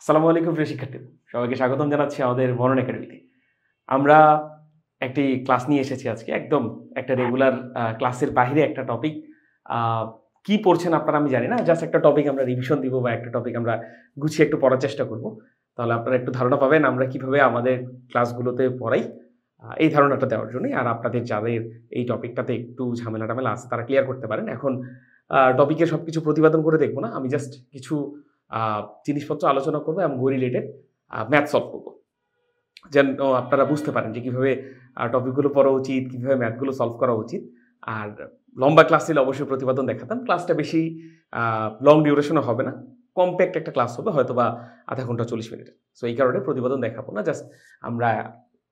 আসসালামু আলাইকুম প্রিয় শিক্ষার্থী, সবাইকে স্বাগতম জানাচ্ছি আমাদের মনন একাডেমিতে। আমরা একটি ক্লাস নিয়ে এসেছি আজকে, একদম একটা রেগুলার ক্লাসের বাইরে একটা টপিক। কি পড়ছেন আপনারা আমি জানি না, জাস্ট একটা টপিক আমরা রিভিশন দিব বা একটা টপিক আমরা গুছিয়ে একটু পড়ার চেষ্টা করব। তাহলে আপনারা একটু ধারণা পাবেন আমরা কিভাবে আমাদের ক্লাসগুলোতে পড়াই, এই ধারণাটা দেওয়ার জন্যই। আর আপনাদের যাদের এই টপিকটাতে একটু ঝামেলা আছে তারা ক্লিয়ার করতে পারেন। এখন টপিকের সবকিছু প্রতিপাদন করে দেখব না, আমি জাস্ট কিছু জিনিসপত্র আলোচনা করবো এবং ওই রিলেটেড ম্যাথ সলভ করবো, যেন আপনারা বুঝতে পারেন যে কীভাবে টপিকগুলো পড়া উচিত, কীভাবে ম্যাথগুলো সলভ করা উচিত। আর লম্বা ক্লাস ছিল অবশ্যই প্রতিপাদন দেখাতাম, ক্লাসটা বেশি লং ডিউরেশনও হবে না, কম্প্যাক্ট একটা ক্লাস হবে, হয়তো বা আধা ঘন্টা 40 মিনিটের। সো এই কারণে প্রতিপাদন দেখাবো না, জাস্ট আমরা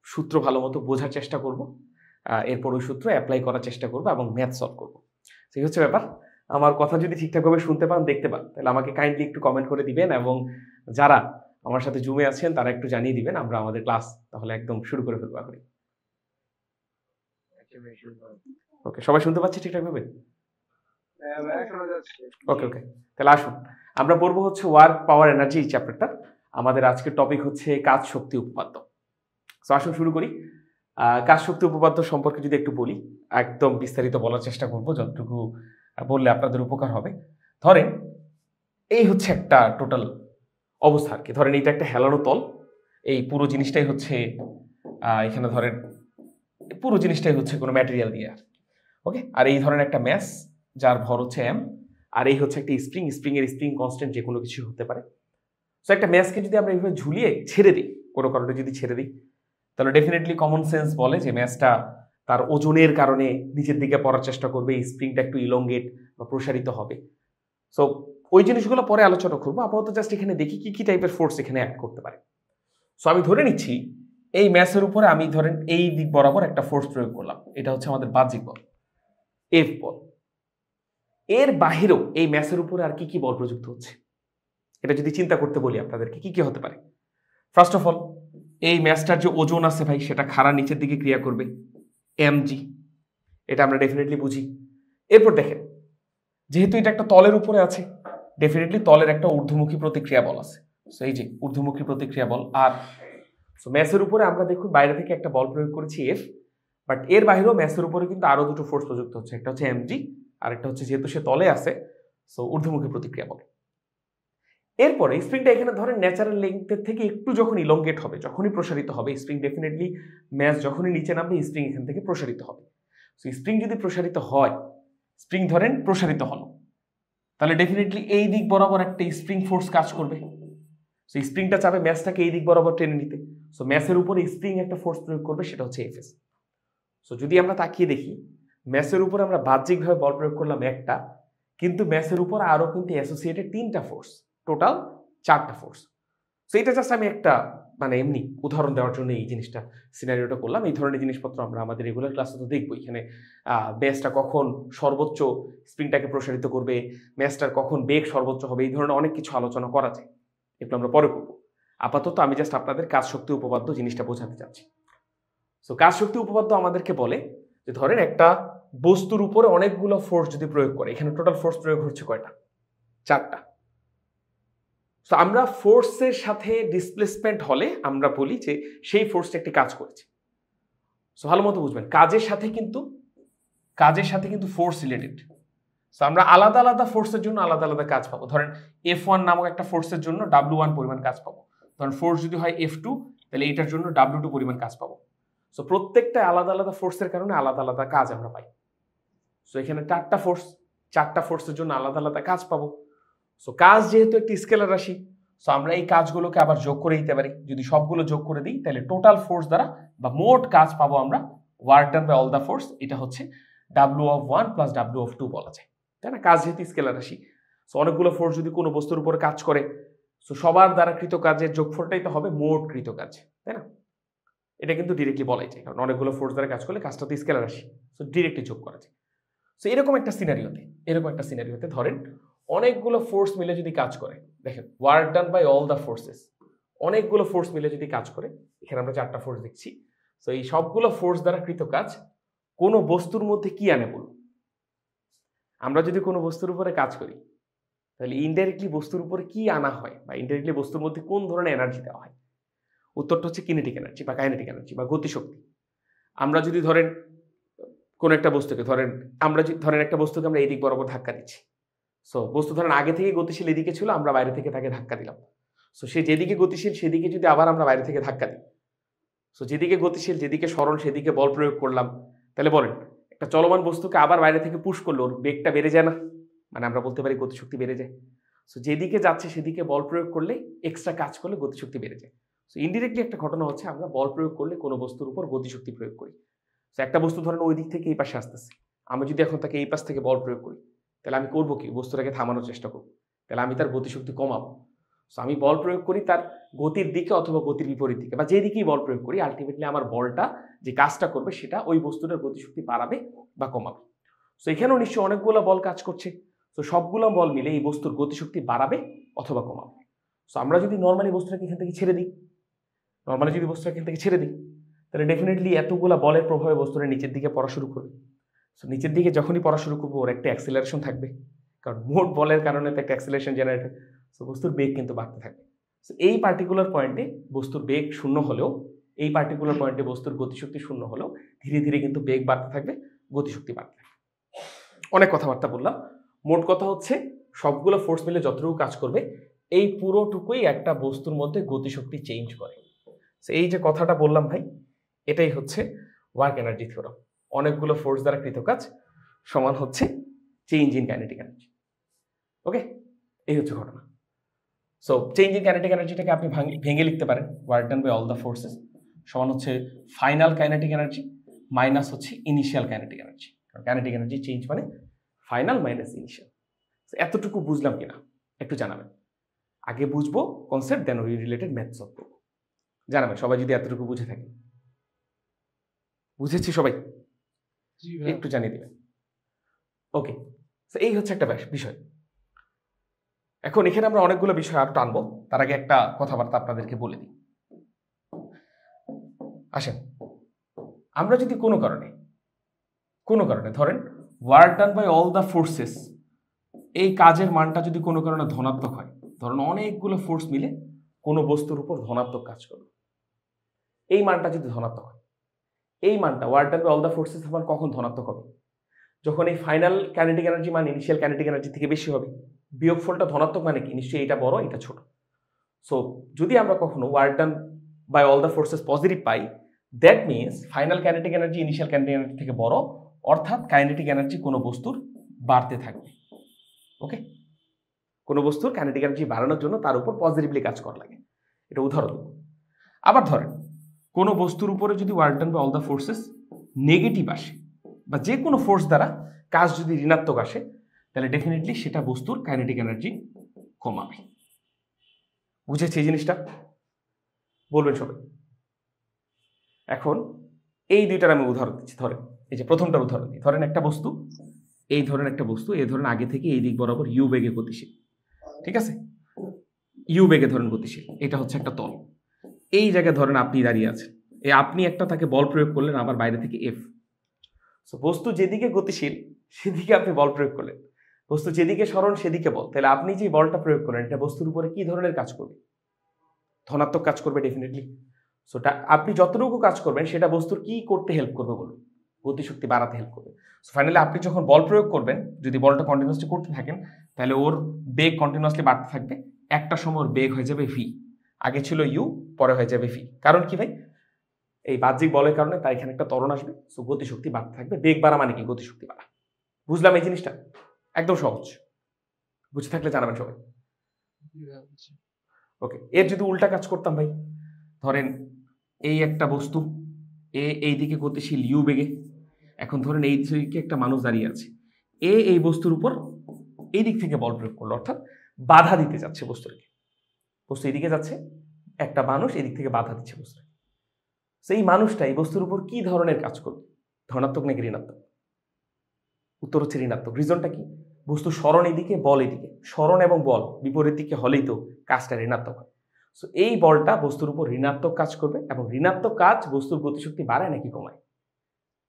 সূত্র ভালো মতো বোঝার চেষ্টা করব, এরপর ওই সূত্র অ্যাপ্লাই করার চেষ্টা করবো এবং ম্যাথ সলভ করবো। সেই হচ্ছে ব্যাপার। আমার কথা যদি ঠিকঠাকভাবে শুনতে পান, দেখতে পান, তাহলে আমাকে কাইন্ডলি একটু কমেন্ট করে দিবেন, এবং যারা আমার সাথে জুমে আছেন তারা একটু জানিয়ে দিবেন। আমরা আমাদের ক্লাস তাহলে একদম শুরু করে ফেলবো এখন। ওকে, সবাই শুনতে পাচ্ছি ঠিকঠাকভাবে? ওকে ওকে, তাহলে আসুন আমরা পড়বো হচ্ছে ওয়ার্ক পাওয়ার এনার্জি চ্যাপ্টারটা। আমাদের আজকের টপিক হচ্ছে কাজ শক্তি উপপাদ্য। তো আসুন শুরু করি। কাজ শক্তি উপপাদ্য সম্পর্কে যদি একটু বলি, একদম বিস্তারিত বলার চেষ্টা করবো, যতটুকু বললে আপনাদের উপকার হবে। ধরেন এই হচ্ছে একটা টোটাল অবস্থা আর কি। ধরেন এইটা একটা হেলানো তল, এই পুরো জিনিসটাই হচ্ছে এখানে ধরেন পুরো জিনিসটাই হচ্ছে কোনো ম্যাটেরিয়াল দিয়ে, ওকে। আর এই ধরেন একটা ম্যাস যার ভর হচ্ছে এম, আর এই হচ্ছে একটা স্প্রিং, স্প্রিং এর স্প্রিং কনস্ট্যান্ট যে কোনো কিছু হতে পারে। সো একটা ম্যাসকে যদি আমরা এইভাবে ঝুলিয়ে ছেড়ে দিই, কোনো কারণে যদি ছেড়ে দিই, তাহলে ডেফিনেটলি কমন সেন্স বলে যে ম্যাসটা তার ওজনের কারণে নিচের দিকে পড়ার চেষ্টা করবে, এই স্প্রিংটা একটু ইলংগেট বা প্রসারিত হবে। সো ওই জিনিসগুলো পরে আলোচনা করবো, আপাতত জাস্ট এখানে দেখি কি কি টাইপের ফোর্স এখানে অ্যাড করতে পারে। সো আমি ধরে নিচ্ছি এই ম্যাসের উপরে আমি ধরেন এই দিক বরাবর একটা ফোর্স প্রয়োগ করলাম, এটা হচ্ছে আমাদের বাহ্যিক বল, এফ বল। এর বাহিরেও এই ম্যাসের উপরে আর কি কি বল প্রযুক্ত হচ্ছে, এটা যদি চিন্তা করতে বলি আপনাদেরকে, কি কি হতে পারে। ফার্স্ট অফ অল, এই ম্যাসটার যে ওজন আছে ভাই, সেটা খাড়া নিচের দিকে ক্রিয়া করবে, এমজি, এটা আমরা ডেফিনেটলি বুঝি। এরপর দেখেন, যেহেতু এটা একটা তলের উপরে আছে, ডেফিনেটলি তলের একটা ঊর্ধ্বমুখী প্রতিক্রিয়া বল আছে। সো এই যে ঊর্ধ্বমুখী প্রতিক্রিয়া বল। আর সো ম্যাসের উপরে আমরা দেখুন বাইরে থেকে একটা বল প্রয়োগ করেছি এফ, বাট এর বাইরেও ম্যাসের উপরে কিন্তু আরো দুটো ফোর্স প্রযুক্ত হচ্ছে, একটা হচ্ছে এমজি আর একটা হচ্ছে, যেহেতু সে তলে আছে, সো ঊর্ধ্বমুখী প্রতিক্রিয়া বল। এরপরে স্প্রিংটা এখানে ধরেন ন্যাচারাল লেন্থের থেকে একটু যখন ইলংগেট হবে, যখনই প্রসারিত হবে স্প্রিং, ডেফিনেটলি ম্যাস যখনই নিচে নামবে স্প্রিং এখান থেকে প্রসারিত হবে। সো স্প্রিং যদি প্রসারিত হয়, স্প্রিং ধরেন প্রসারিত হলো, তাহলে ডেফিনেটলি এই দিক বরাবর একটা স্প্রিং ফোর্স কাজ করবে। সো স্প্রিংটা চাবে ম্যাসটাকে এই দিক বরাবর টেনে নিতে। সো ম্যাসের উপরে স্প্রিং একটা ফোর্স প্রয়োগ করবে, সেটা হচ্ছে এফএস। সো যদি আমরা তাকিয়ে দেখি, ম্যাসের উপর আমরা বাহ্যিকভাবে বল প্রয়োগ করলাম একটা, কিন্তু ম্যাসের উপর আরো কিন্তু অ্যাসোসিয়েটেড তিনটা ফোর্স, টোটাল 4টা ফোর্স। সো এটা জাস্ট আমি একটা মানে এমনি উদাহরণ দেওয়ার জন্য এই জিনিসটা সিনারিওটা করলাম। এই ধরনের জিনিসপত্র আমরা আমাদের রেগুলার ক্লাসে তো দেখবো। এখানে ম্যাসটা কখন সর্বোচ্চ স্প্রিংটাকে প্রসারিত করবে, ম্যাসটার কখন বেগ সর্বোচ্চ হবে, এই ধরনের অনেক কিছু আলোচনা করা যায়, এগুলো আমরা পরে করবো। আপাতত আমি জাস্ট আপনাদের কাজ শক্তি উপপাদ্য জিনিসটা বোঝাতে চাচ্ছি। সো কাজ শক্তি উপপাদ্য আমাদেরকে বলে যে ধরেন একটা বস্তুর উপরে অনেকগুলো ফোর্স যদি প্রয়োগ করে, এখানে টোটাল ফোর্স প্রয়োগ হচ্ছে কয়টা? 4টা। সো আমরা ফোর্সের সাথে ডিসপ্লেসমেন্ট হলে আমরা বলি যে সেই ফোর্সটা একটি কাজ করেছে। সো ভালো মতো বুঝবেন, কাজের সাথে কিন্তু ফোর্স রিলেটেড। সো আমরা আলাদা আলাদা ফোর্সের জন্য আলাদা আলাদা কাজ পাবো। ধরেন F1 নামক একটা ফোর্সের জন্য W1 পরিমাণ কাজ পাবো। ধরেন ফোর্স যদি হয় F2, তাহলে এটার জন্য W2 পরিমাণ কাজ পাবো। সো প্রত্যেকটা আলাদা আলাদা ফোর্সের কারণে আলাদা আলাদা কাজ আমরা পাই। সো এখানে 4টা ফোর্সের জন্য আলাদা আলাদা কাজ পাবো। সো কাজ যেহেতু একটি স্কেলার রাশি, সো আমরা এই কাজগুলোকে আবার যোগ করে দিতে পারি। যদি সবগুলো যোগ করে দিই, তাহলে টোটাল ফোর্স দ্বারা বা মোট কাজ পাবো আমরা, work done by all the force, এটা হচ্ছে W1 প্লাস W2 বলা যায়, তাই না? কাজ যেহেতু স্কেলার রাশি, সো অনেকগুলো ফোর্স যদি কোনো বস্তুর উপরে কাজ করে, সো সবার দ্বারা কৃত কাজের যোগফলটাই তো হবে মোট কৃত কাজ, তাই না? এটা কিন্তু ডিরেক্টলি বলাই যায়, কারণ অনেকগুলো ফোর্স দ্বারা কাজ করলে কাজটা তো স্কেলার রাশি, সো ডিরেক্টলি যোগ করা যায়। সো এরকম একটা সিনারিওতে ধরেন অনেকগুলো ফোর্স মিলে যদি কাজ করে, দেখেন work done by all the forces, অনেকগুলো ফোর্স মিলে যদি কাজ করে, এখানে আমরা 4টা ফোর্স দেখছি। সো এই সবগুলো ফোর্স দ্বারা কৃত কাজ কোনো বস্তুর মধ্যে কি আনে বলুন? আমরা যদি কোনো বস্তুর উপরে কাজ করি, তাহলে ইনডাইরেক্টলি বস্তুর উপরে কি আনা হয় বা ইনডাইরেক্টলি বস্তুর মধ্যে কোন ধরনের এনার্জি দেওয়া হয়? উত্তরটা হচ্ছে কিনেটিক এনার্জি বা কাইনেটিক এনার্জি বা গতিশক্তি। আমরা যদি ধরেন কোন একটা বস্তুকে ধরেন একটা বস্তুকে আমরা এই দিক বরাবর ধাক্কা দিচ্ছি। সো বস্তু ধরেন আগে থেকেই গতিশীল এদিকে ছিল, আমরা বাইরে থেকে তাকে ধাক্কা দিলাম। সো সে যেদিকে গতিশীল সেদিকে যদি আবার আমরা বাইরে থেকে ধাক্কা দিই, সো যেদিকে গতিশীল যেদিকে সরণ সেদিকে বল প্রয়োগ করলাম, তাহলে বলেন একটা চলমান বস্তুকে আবার বাইরে থেকে পুশ করলে ওর বেগটা বেড়ে যায় না? মানে আমরা বলতে পারি গতিশক্তি বেড়ে যায়। সো যেদিকে যাচ্ছে সেদিকে বল প্রয়োগ করলে, এক্সট্রা কাজ করলে গতিশক্তি বেড়ে যায়। সো ইনডিরেক্টলি একটা ঘটনা হচ্ছে আমরা বল প্রয়োগ করলে কোনো বস্তুর উপর গতিশক্তি প্রয়োগ করি। সো একটা বস্তু ধরেন ওই দিক থেকে এই পাশে আসতেছে, আমি যদি এখন তাকে এই পাশ থেকে বল প্রয়োগ করি, তাহলে আমি করবো কি? বস্তুটাকে থামানোর চেষ্টা করবো, তাহলে আমি তার গতিশক্তি কমাবো। সো আমি বল প্রয়োগ করি তার গতির দিকে অথবা গতির বিপরীত দিকে, বা যেদিকেই বল প্রয়োগ করি আলটিমেটলি আমার বলটা যে কাজটা করবে সেটা ওই বস্তুটার গতিশক্তি বাড়াবে বা কমাবে। সো এখানেও নিশ্চয়ই অনেকগুলো বল কাজ করছে। তো সবগুলো বল মিলে এই বস্তুর গতিশক্তি বাড়াবে অথবা কমাবে। সো আমরা যদি নর্মালি বস্তুটাকে এখান থেকে ছেড়ে দিই, তাহলে ডেফিনেটলি এতগুলা বলের প্রভাবে বস্তুটা নিচের দিকে পড়া শুরু করবে। সো নিচের দিকে যখনই পড়া শুরু করবো ওর একটা অ্যাক্সিলারেশন থাকবে, কারণ মোট বলের কারণে তো একটা অ্যাক্সিলারেশন জেনারেট হয়। সো বস্তুর বেগ কিন্তু বাড়তে থাকবে। সো এই পার্টিকুলার পয়েন্টে বস্তুর বেগ শূন্য হলেও, এই পার্টিকুলার পয়েন্টে বস্তুর গতিশক্তি শূন্য হলেও ধীরে ধীরে কিন্তু বেগ বাড়তে থাকবে, গতিশক্তি বাড়তে থাকবে। অনেক কথাবার্তা বললাম। মোট কথা হচ্ছে সবগুলো ফোর্স মিলে যতটুকু কাজ করবে এই পুরোটুকুই একটা বস্তুর মধ্যে গতিশক্তি চেঞ্জ করে। এই যে কথাটা বললাম ভাই, এটাই হচ্ছে ওয়ার্ক এনার্জি থিওরাম। অনেকগুলো ফোর্স দ্বারা কৃত কাজ সমান হচ্ছে change in kinetic energy. Okay, এই হচ্ছে ঘটনা। সো চেঞ্জ ইন কাইনেটিক এনার্জিটাকে আপনি ভেঙে লিখতে পারেন, work done by all the forces সমান হচ্ছে ফাইনাল কাইনেটিক এনার্জি মাইনাস হচ্ছে ইনিশিয়াল কাইনেটিক এনার্জি। কারণ কাইনেটিক এনার্জি চেঞ্জ মানে ফাইনাল মাইনাস ইনিশিয়াল। এতটুকু বুঝলাম কিনা একটু জানাবেন। আগে বুঝবো কনসেপ্ট, দেন ওই রিলেটেড ম্যাথ সলভ করবো। জানাবেন সবাই যদি এতটুকু বুঝে থাকে। বুঝেছি সবাই? একটু জানিয়ে দিবেন। ওকে, এই হচ্ছে একটা বিষয়। এখন এখানে আমরা অনেকগুলো বিষয় আরো টানবো, তার আগে একটা কথাবার্তা আপনাদেরকে বলে দিই। আসেন, আমরা যদি কোনো কারণে ধরেন work done by all the forces, এই কাজের মানটা যদি কোনো কারণে ধনাত্মক হয়, ধরুন অনেকগুলো ফোর্স মিলে কোনো বস্তুর উপর ধনাত্মক কাজ করবে, এই মানটা যদি ধনাত্মক হয়, এই মানটা work done by all the forces মান কখন ধনাত্মক হবে? যখন এই ফাইনাল কাইনেটিক এনার্জি মান ইনিশিয়াল কাইনেটিক এনার্জি থেকে বেশি হবে। বিয়োগফলটা ধনাত্মক মানে কি? নিশ্চয়ই এটা বড় এটা ছোট। সো যদি আমরা কখনো work done by all the forces positive পাই, that means final kinetic energy initial kinetic energy থেকে বড়, অর্থাৎ কাইনেটিক এনার্জি কোনো বস্তুর বাড়তে থাকবে। ওকে, কোনো বস্তুর কাইনেটিক এনার্জি বাড়ানোর জন্য তার উপর পজিটিভলি কাজ করা লাগে। এটা উদাহরণ দেব। আবার ধরেন কোনো বস্তুর উপরে যদি work done by all the forces negative আসে, বা যে কোনো ফোর্স দ্বারা কাজ যদি ঋণাত্মক আসে, তাহলে ডেফিনেটলি সেটা বস্তুর কাইনেটিক এনার্জি কমাবে। বুঝেছি এই জিনিসটা? বলবেন সবাই। এখন এই দুইটার আমি উদাহরণ দিচ্ছি। ধরেন এই যে প্রথমটার উদাহরণ দিই। ধরেন একটা বস্তু, এই ধরেন একটা বস্তু, এই ধরেন আগে থেকে এই দিক বরাবর ইউ বেগে গতিশীল, ঠিক আছে? ইউ বেগে ধরেন গতিশীল, এটা হচ্ছে একটা তল। এই জায়গায় ধরেন আপনি দাঁড়িয়ে আছেন, এই আপনি একটা তাকে বল প্রয়োগ করলেন আবার বাইরে থেকে এফ। সো বস্তু যেদিকে গতিশীল সেদিকে আপনি বল প্রয়োগ করলেন, বস্তু যেদিকে সরণ সেদিকে বল। তাহলে আপনি যে বলটা প্রয়োগ করলেন এটা বস্তুর উপরে কি ধরনের কাজ করবে? ধনাত্মক কাজ করবে ডেফিনেটলি। সো আপনি যতটুকু কাজ করবেন সেটা বস্তুর কি করতে হেল্প করবে বলুন? গতিশক্তি বাড়াতে হেল্প করবে। সো ফাইনালি আপনি যখন বল প্রয়োগ করবেন, যদি বলটা কন্টিনিউয়াসলি করতে থাকেন, তাহলে ওর বেগ কন্টিনিউয়াসলি বাড়তে থাকবে। একটা সময় ওর বেগ হয়ে যাবে ভি। আগে ছিল ইউ, পরে হয়ে যাবে ভি। কারণ কি ভাই? এই বাহ্যিক বলের কারণে তার এখানে একটা ত্বরণ আসবে। সো গতিশক্তি বাড়তে থাকবে। বেগ বাড়া মানে কি? গতিশক্তি বাড়া। বুঝলাম এই জিনিসটা? একদম সহজ। বুঝে থাকলে জানাবেন সবাই। ওকে, এর যদি উল্টা কাজ করতাম ভাই, ধরেন এই একটা বস্তু, এই দিকে গতিশীল ইউ বেগে, এখন ধরেন এই দিকে একটা মানুষ দাঁড়িয়ে আছে, এই বস্তুর উপর এই দিক থেকে বল প্রয়োগ করলো, অর্থাৎ বাধা দিতে যাচ্ছে বস্তুটাকে। বস্তু এদিকে যাচ্ছে, একটা মানুষ এদিক থেকে বাধা দিচ্ছে বস্তুটাকে। সেই মানুষটা এই বস্তুর উপর কি ধরনের কাজ করবে? ধনাত্মক নাকি ঋণাত্মক? উত্তর হচ্ছে ঋণাত্মক। রিজনটা কি? বস্তু সরণ এদিকে, বল এদিকে। সরণ এবং বল বিপরীত দিকে হলেই তো কাজটা ঋণাত্মক হয়। সো এই বলটা বস্তুর উপর ঋণাত্মক কাজ করবে, এবং ঋণাত্মক কাজ বস্তুর গতিশক্তি বাড়ায় নাকি কমায়?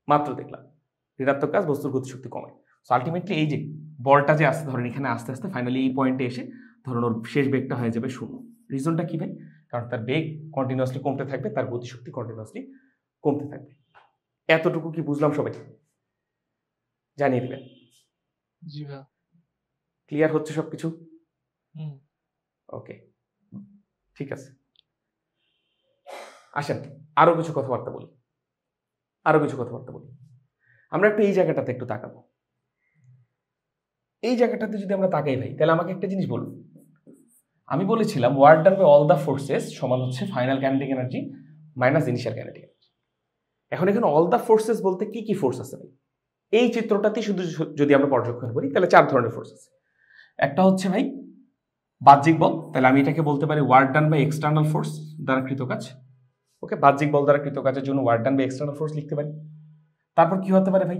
মাত্র দেখলাম ঋণাত্মক কাজ বস্তুর গতিশক্তি কমায়। সো আলটিমেটলি এই যে বলটা যে আসতে ধরেন এখানে আস্তে আস্তে ফাইনালি এই পয়েন্টে এসে ধরুন ওর শেষ বেগটা হয়ে যাবে 0। রিজনটা কি ভাই? কারণ তার বেগ কন্টিনিউয়াসলি কমতে থাকবে, তার গতিশক্তি কন্টিনিউয়াসলি কমতে থাকবে। এতটুকু কি বুঝলাম সবাই? জানিয়ে দিবেন। জি ভাই। ক্লিয়ার হচ্ছে সবকিছু? ওকে, ঠিক আছে। আসেন আরো কিছু কথাবার্তা বলি। আমরা একটু এই জায়গাটাতে একটু তাকাবো। এই জায়গাটাতে যদি আমরা তাকাই ভাই, তাহলে আমাকে একটা জিনিস বলুন। আমি বলেছিলাম work done by all the forces সমান হচ্ছে final kinetic energy minus initial kinetic energy. এখন এখানে অল দ্য ফোর্সেস বলতে কি কি ফোর্স আছে ভাই? এই চিত্রটাতেই শুধু যদি আমরা পর্যবেক্ষণ করি তাহলে 4 ধরনের ফোর্স আছে। একটা হচ্ছে ভাই বাহ্যিক বল, তাহলে আমি এটাকে বলতে পারি work done by external force দ্বারা কৃত কাজ। ওকে, বাহ্যিক বল দ্বারা কৃত কাজের জন্য work done by external force লিখতে পারি। তারপর কি হতে পারে ভাই?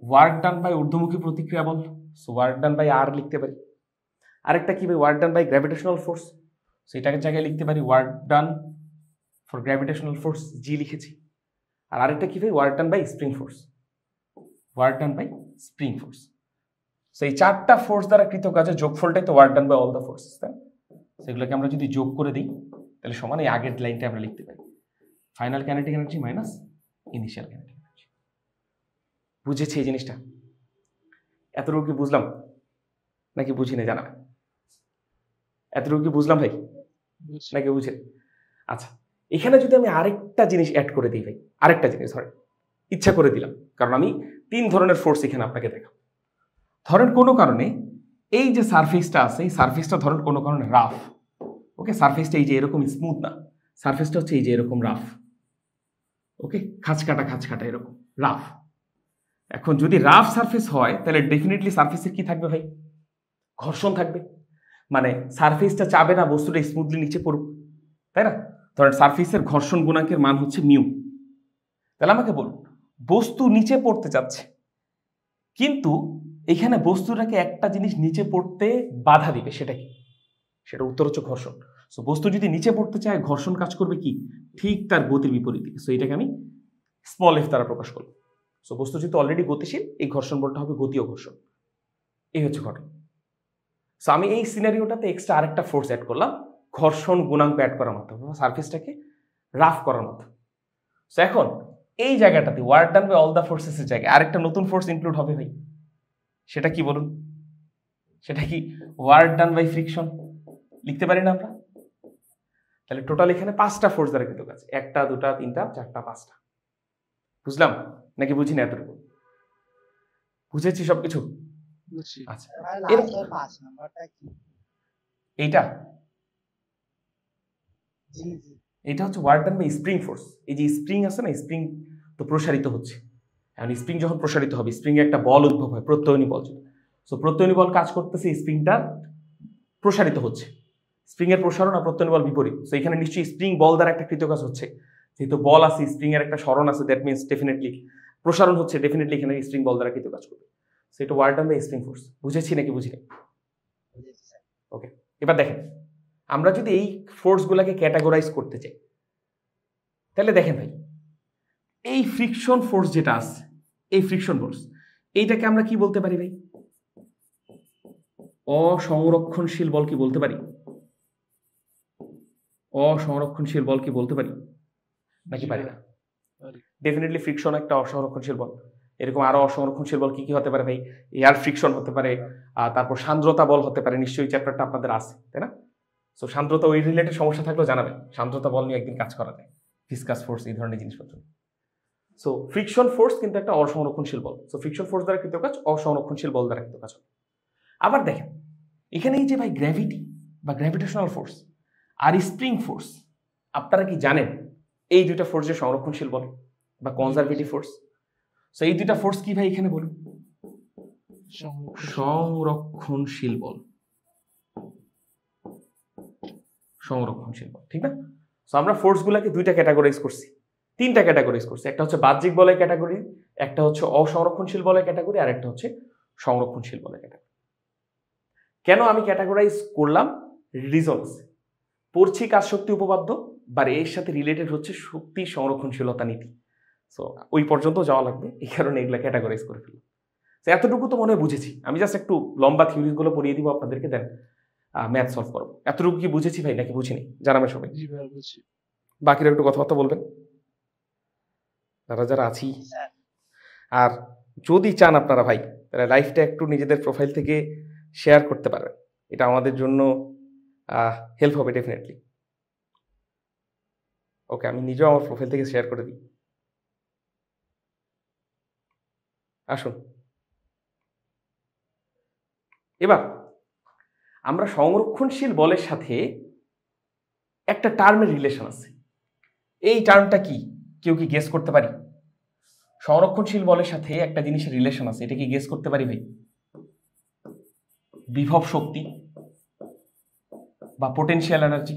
ওয়ার্ক ডান বাই ঊর্ধ্বমুখী প্রতিক্রিয়া বল, সো ওয়ার্ক ডান বাই আর লিখতে পারি। আরেকটা কি ভাই? Work done by gravitational force, সেটাকে জায়গায় লিখতে পারি work done for gravitational force, G লিখেছি। আর আরেকটা কি ভাই? Work done by spring force, work done by spring force. So এই 4টা ফোর্স দ্বারা কৃত কাজের যোগফলটাই তো work done by all the forces, তাই না? সেগুলোকে আমরা যদি যোগ করে দিই তাহলে সমান এই আগের লাইনটা আমরা লিখতে পারি final kinetic energy minus initial kinetic energy. বুঝেছি এই জিনিসটা? এতটুকু কি বুঝলাম নাকি বুঝি না জানাবেন? এতটুকু কি বুঝলাম ভাই নাকি বুঝে? আচ্ছা, এখানে যদি আমি আরেকটা জিনিস অ্যাড করে দিই ভাই, আরেকটা জিনিস ধরেন ইচ্ছা করে দিলাম, কারণ আমি 3 ধরনের ফোর্স এখানে আপনাকে দেখাবো। ধরেন কোনো কারণে এই যে সারফেসটা আছে, এই সারফেসটা ধরেন কোনো কারণে রাফ। ওকে, সারফেসটা এই যে এরকম স্মুথ না, সারফেসটা হচ্ছে এই যে এরকম রাফ। ওকে, খাঁচকাটা এরকম রাফ। এখন যদি রাফ সারফেস হয় তাহলে ডেফিনেটলি সারফেসের কি থাকবে ভাই? ঘর্ষণ থাকবে। মানে সারফেসটা চাবে না বস্তুটা স্মুথলি নিচে পড়ুক, তাই না? ধরেন সারফেসের ঘর্ষণ গুণাঙ্কের মান হচ্ছে মিউ। তাহলে আমাকে বলুন, বস্তু নিচে পড়তে চাচ্ছে, কিন্তু এখানে বস্তুটাকে একটা জিনিস নিচে পড়তে বাধা দিবে, সেটা কি? সেটা উত্তর হচ্ছে ঘর্ষণ। সো বস্তু যদি নিচে পড়তে চায়, ঘর্ষণ কাজ করবে কি? ঠিক তার গতির বিপরীত দিকে। সো এটাকে আমি স্মল এফ দ্বারা প্রকাশ করব। সো বস্তু যেহেতু অলরেডি গতিশীল, এই ঘর্ষণ বলটা হবে গতীয় ঘর্ষণ। এই হচ্ছে ঘটনা। সো আমি এই সিনারিওটাতে এক্সট্রা আরেকটা ফোর্স অ্যাড করলাম, ঘর্ষণ গুণাঙ্ক অ্যাড করার মাধ্যমে, সারফেসটাকে রাফ করার মাধ্যমে। সো এখন এই জায়গাটাতে work done by all the ফোর্সেসের জায়গায় আরেকটা নতুন ফোর্স ইনক্লুড হবে ভাই। সেটা কি বলুন? সেটা কি? ওয়ার্ক ডান বাই ফ্রিকশন লিখতে পারি না আমরা? তাহলে টোটাল এখানে 5টা ফোর্স দ্বারা কৃত কাজ, 1টা 2টা 3টা 4টা 5টা। বুঝলাম নাকি বুঝি না? এতটুকু বুঝেছি সবকিছু? আচ্ছা, এইটা এটা হচ্ছে work done by spring force. এই যে স্প্রিং আছে না, স্প্রিং তো প্রসারিত হচ্ছে। এখন স্প্রিং যখন প্রসারিত হবে, স্প্রিং এ একটা বল উদ্ভব হয়, প্রত্যয়নী বল। সো প্রত্যয়নী বল কাজ করতেছে, স্প্রিংটা প্রসারিত হচ্ছে। স্প্রিং এর প্রসারণ আর প্রত্যয়নী বল বিপরীত। সো এখানে নিশ্চয়ই স্প্রিং বল দ্বারা একটা কৃত কাজ হচ্ছে। যেহেতু বল আছে, স্প্রিং এর একটা সরণ আছে, দ্যাট মিনস ডেফিনেটলি প্রসারণ হচ্ছে, ডেফিনেটলি এখানে স্প্রিং বল দ্বারা কৃত কাজ করবে। সো এটা work done by spring force. বুঝেছি নাকি বুঝি না? ওকে, এবার দেখেন আমরা যদি এই ফোর্সগুলোকে ক্যাটাগরাইজ করতে চাই, তাহলে দেখেন ভাই, এই ফ্রিকশন ফোর্স যেটা আছে, এই ফ্রিকশন ফোর্স, এইটাকে আমরা কি বলতে পারি ভাই? অসংরক্ষণশীল বল কি বলতে পারি? অসংরক্ষণশীল বল কি বলতে পারি নাকি পারি না? ডেফিনেটলি ফ্রিকশন একটা অসংরক্ষণশীল বল। এরকম আরো অসংরক্ষণশীল বল কি কি হতে পারে ভাই? এয়ার ফ্রিকশন হতে পারে, তারপর সান্দ্রতা বল হতে পারে। নিশ্চয়ই চ্যাপ্টারটা আপনাদের আছে, তাই না? সো সান্দ্রতা ওই রিলেটেড সমস্যা থাকলেও জানাবেন, সান্দ্রতা বল নিয়ে একদিন কাজ করা যায়, ভিসকাস ফোর্স, এই ধরনের জিনিসপত্র। সো ফ্রিকশন ফোর্স কিন্তু একটা অসংরক্ষণশীল বল। সো ফ্রিকশন ফোর্স দ্বারা কৃত কাজ অসংরক্ষণশীল বল দ্বারা কৃত কাজ। আবার দেখেন এখানে এই যে ভাই গ্র্যাভিটি বা গ্র্যাভিটেশনাল ফোর্স আর স্প্রিং ফোর্স, আপনারা কি জানেন এই দুইটা ফোর্স যে সংরক্ষণশীল বল বা কনজারভেটিভ ফোর্স? সো এই দুইটা ফোর্স কি ভাই এখানে বলুন? সংরক্ষণশীল বল, সংরক্ষণশীল বল, ঠিক না? সো আমরা ফোর্সগুলোকে দুইটা ক্যাটাগরাইজ করছি, 3টা ক্যাটাগরাইজ করছি। একটা হচ্ছে বাহ্যিক বলের ক্যাটাগরি, একটা হচ্ছে অসংরক্ষণশীল বলের ক্যাটাগরি, আর একটা হচ্ছে সংরক্ষণশীল বলের ক্যাটাগরি। কেন আমি ক্যাটাগরাইজ করলাম? রিজন আছে। পড়ছি কাজ শক্তি উপপাদ্য, বা এর সাথে রিলেটেড হচ্ছে শক্তি সংরক্ষণশীলতা নীতি। সো ওই পর্যন্ত যাওয়া লাগবে, এই কারণে এগুলা ক্যাটাগরাইজ করে ফেললাম। তো এতটুকু তো মনে হয় বুঝেছি। আমি জাস্ট একটু লম্বা থিওরিগুলো পড়িয়ে দিব আপনাদেরকে, দেন ম্যাথ সলভ করবো। এতটুকু কি বুঝেছি ভাই নাকি বুঝিনি? জানাবেন সবাই। বাকিরা একটু কথাবার্তা বলবেন যারা যারা আছি। আর যদি চান আপনারা ভাই, তাহলে লাইফটা একটু নিজেদের প্রোফাইল থেকে শেয়ার করতে পারবেন, এটা আমাদের জন্য হেল্প হবে ডেফিনেটলি। ওকে, আমি নিজেও আমার প্রোফাইল থেকে শেয়ার করে দিই। আসুন এবার আমরা সংরক্ষণশীল বলের সাথে একটা টার্মের রিলেশন আছে। এই টার্মটা কি কেউ কি গেস করতে পারি? সংরক্ষণশীল বলের সাথে একটা জিনিসের রিলেশন আছে, এটা কি গেস করতে পারি ভাই? বিভব শক্তি বা পোটেনশিয়াল এনার্জি,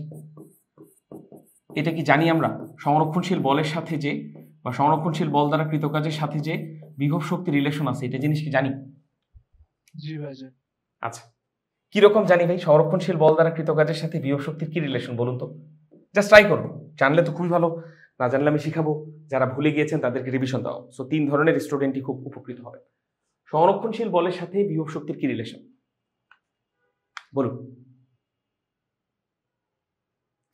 এটা কি জানি আমরা? সংরক্ষণশীল বলের সাথে যে বা সংরক্ষণশীল বল দ্বারা কৃতকাজের সাথে যে বিভব শক্তি রিলেশন আছে, এটা জিনিস কি জানি? জি ভাই জানি। আচ্ছা, কিরকম জানি ভাই? সংরক্ষণশীল বল দ্বারা কৃতকাজের সাথে বিভব শক্তির কি রিলেশন বলুন তো? জাস্ট ট্রাই করবো, জানলে তো খুবই ভালো, না জানলে আমি শিখাবো, যারা ভুলে গিয়েছেন তাদেরকে রিভিশন দাও। সো 3 ধরনের স্টুডেন্টই খুব উপকৃত হবে। সংরক্ষণশীল বলের সাথে বিভব শক্তির কি রিলেশন বলুন,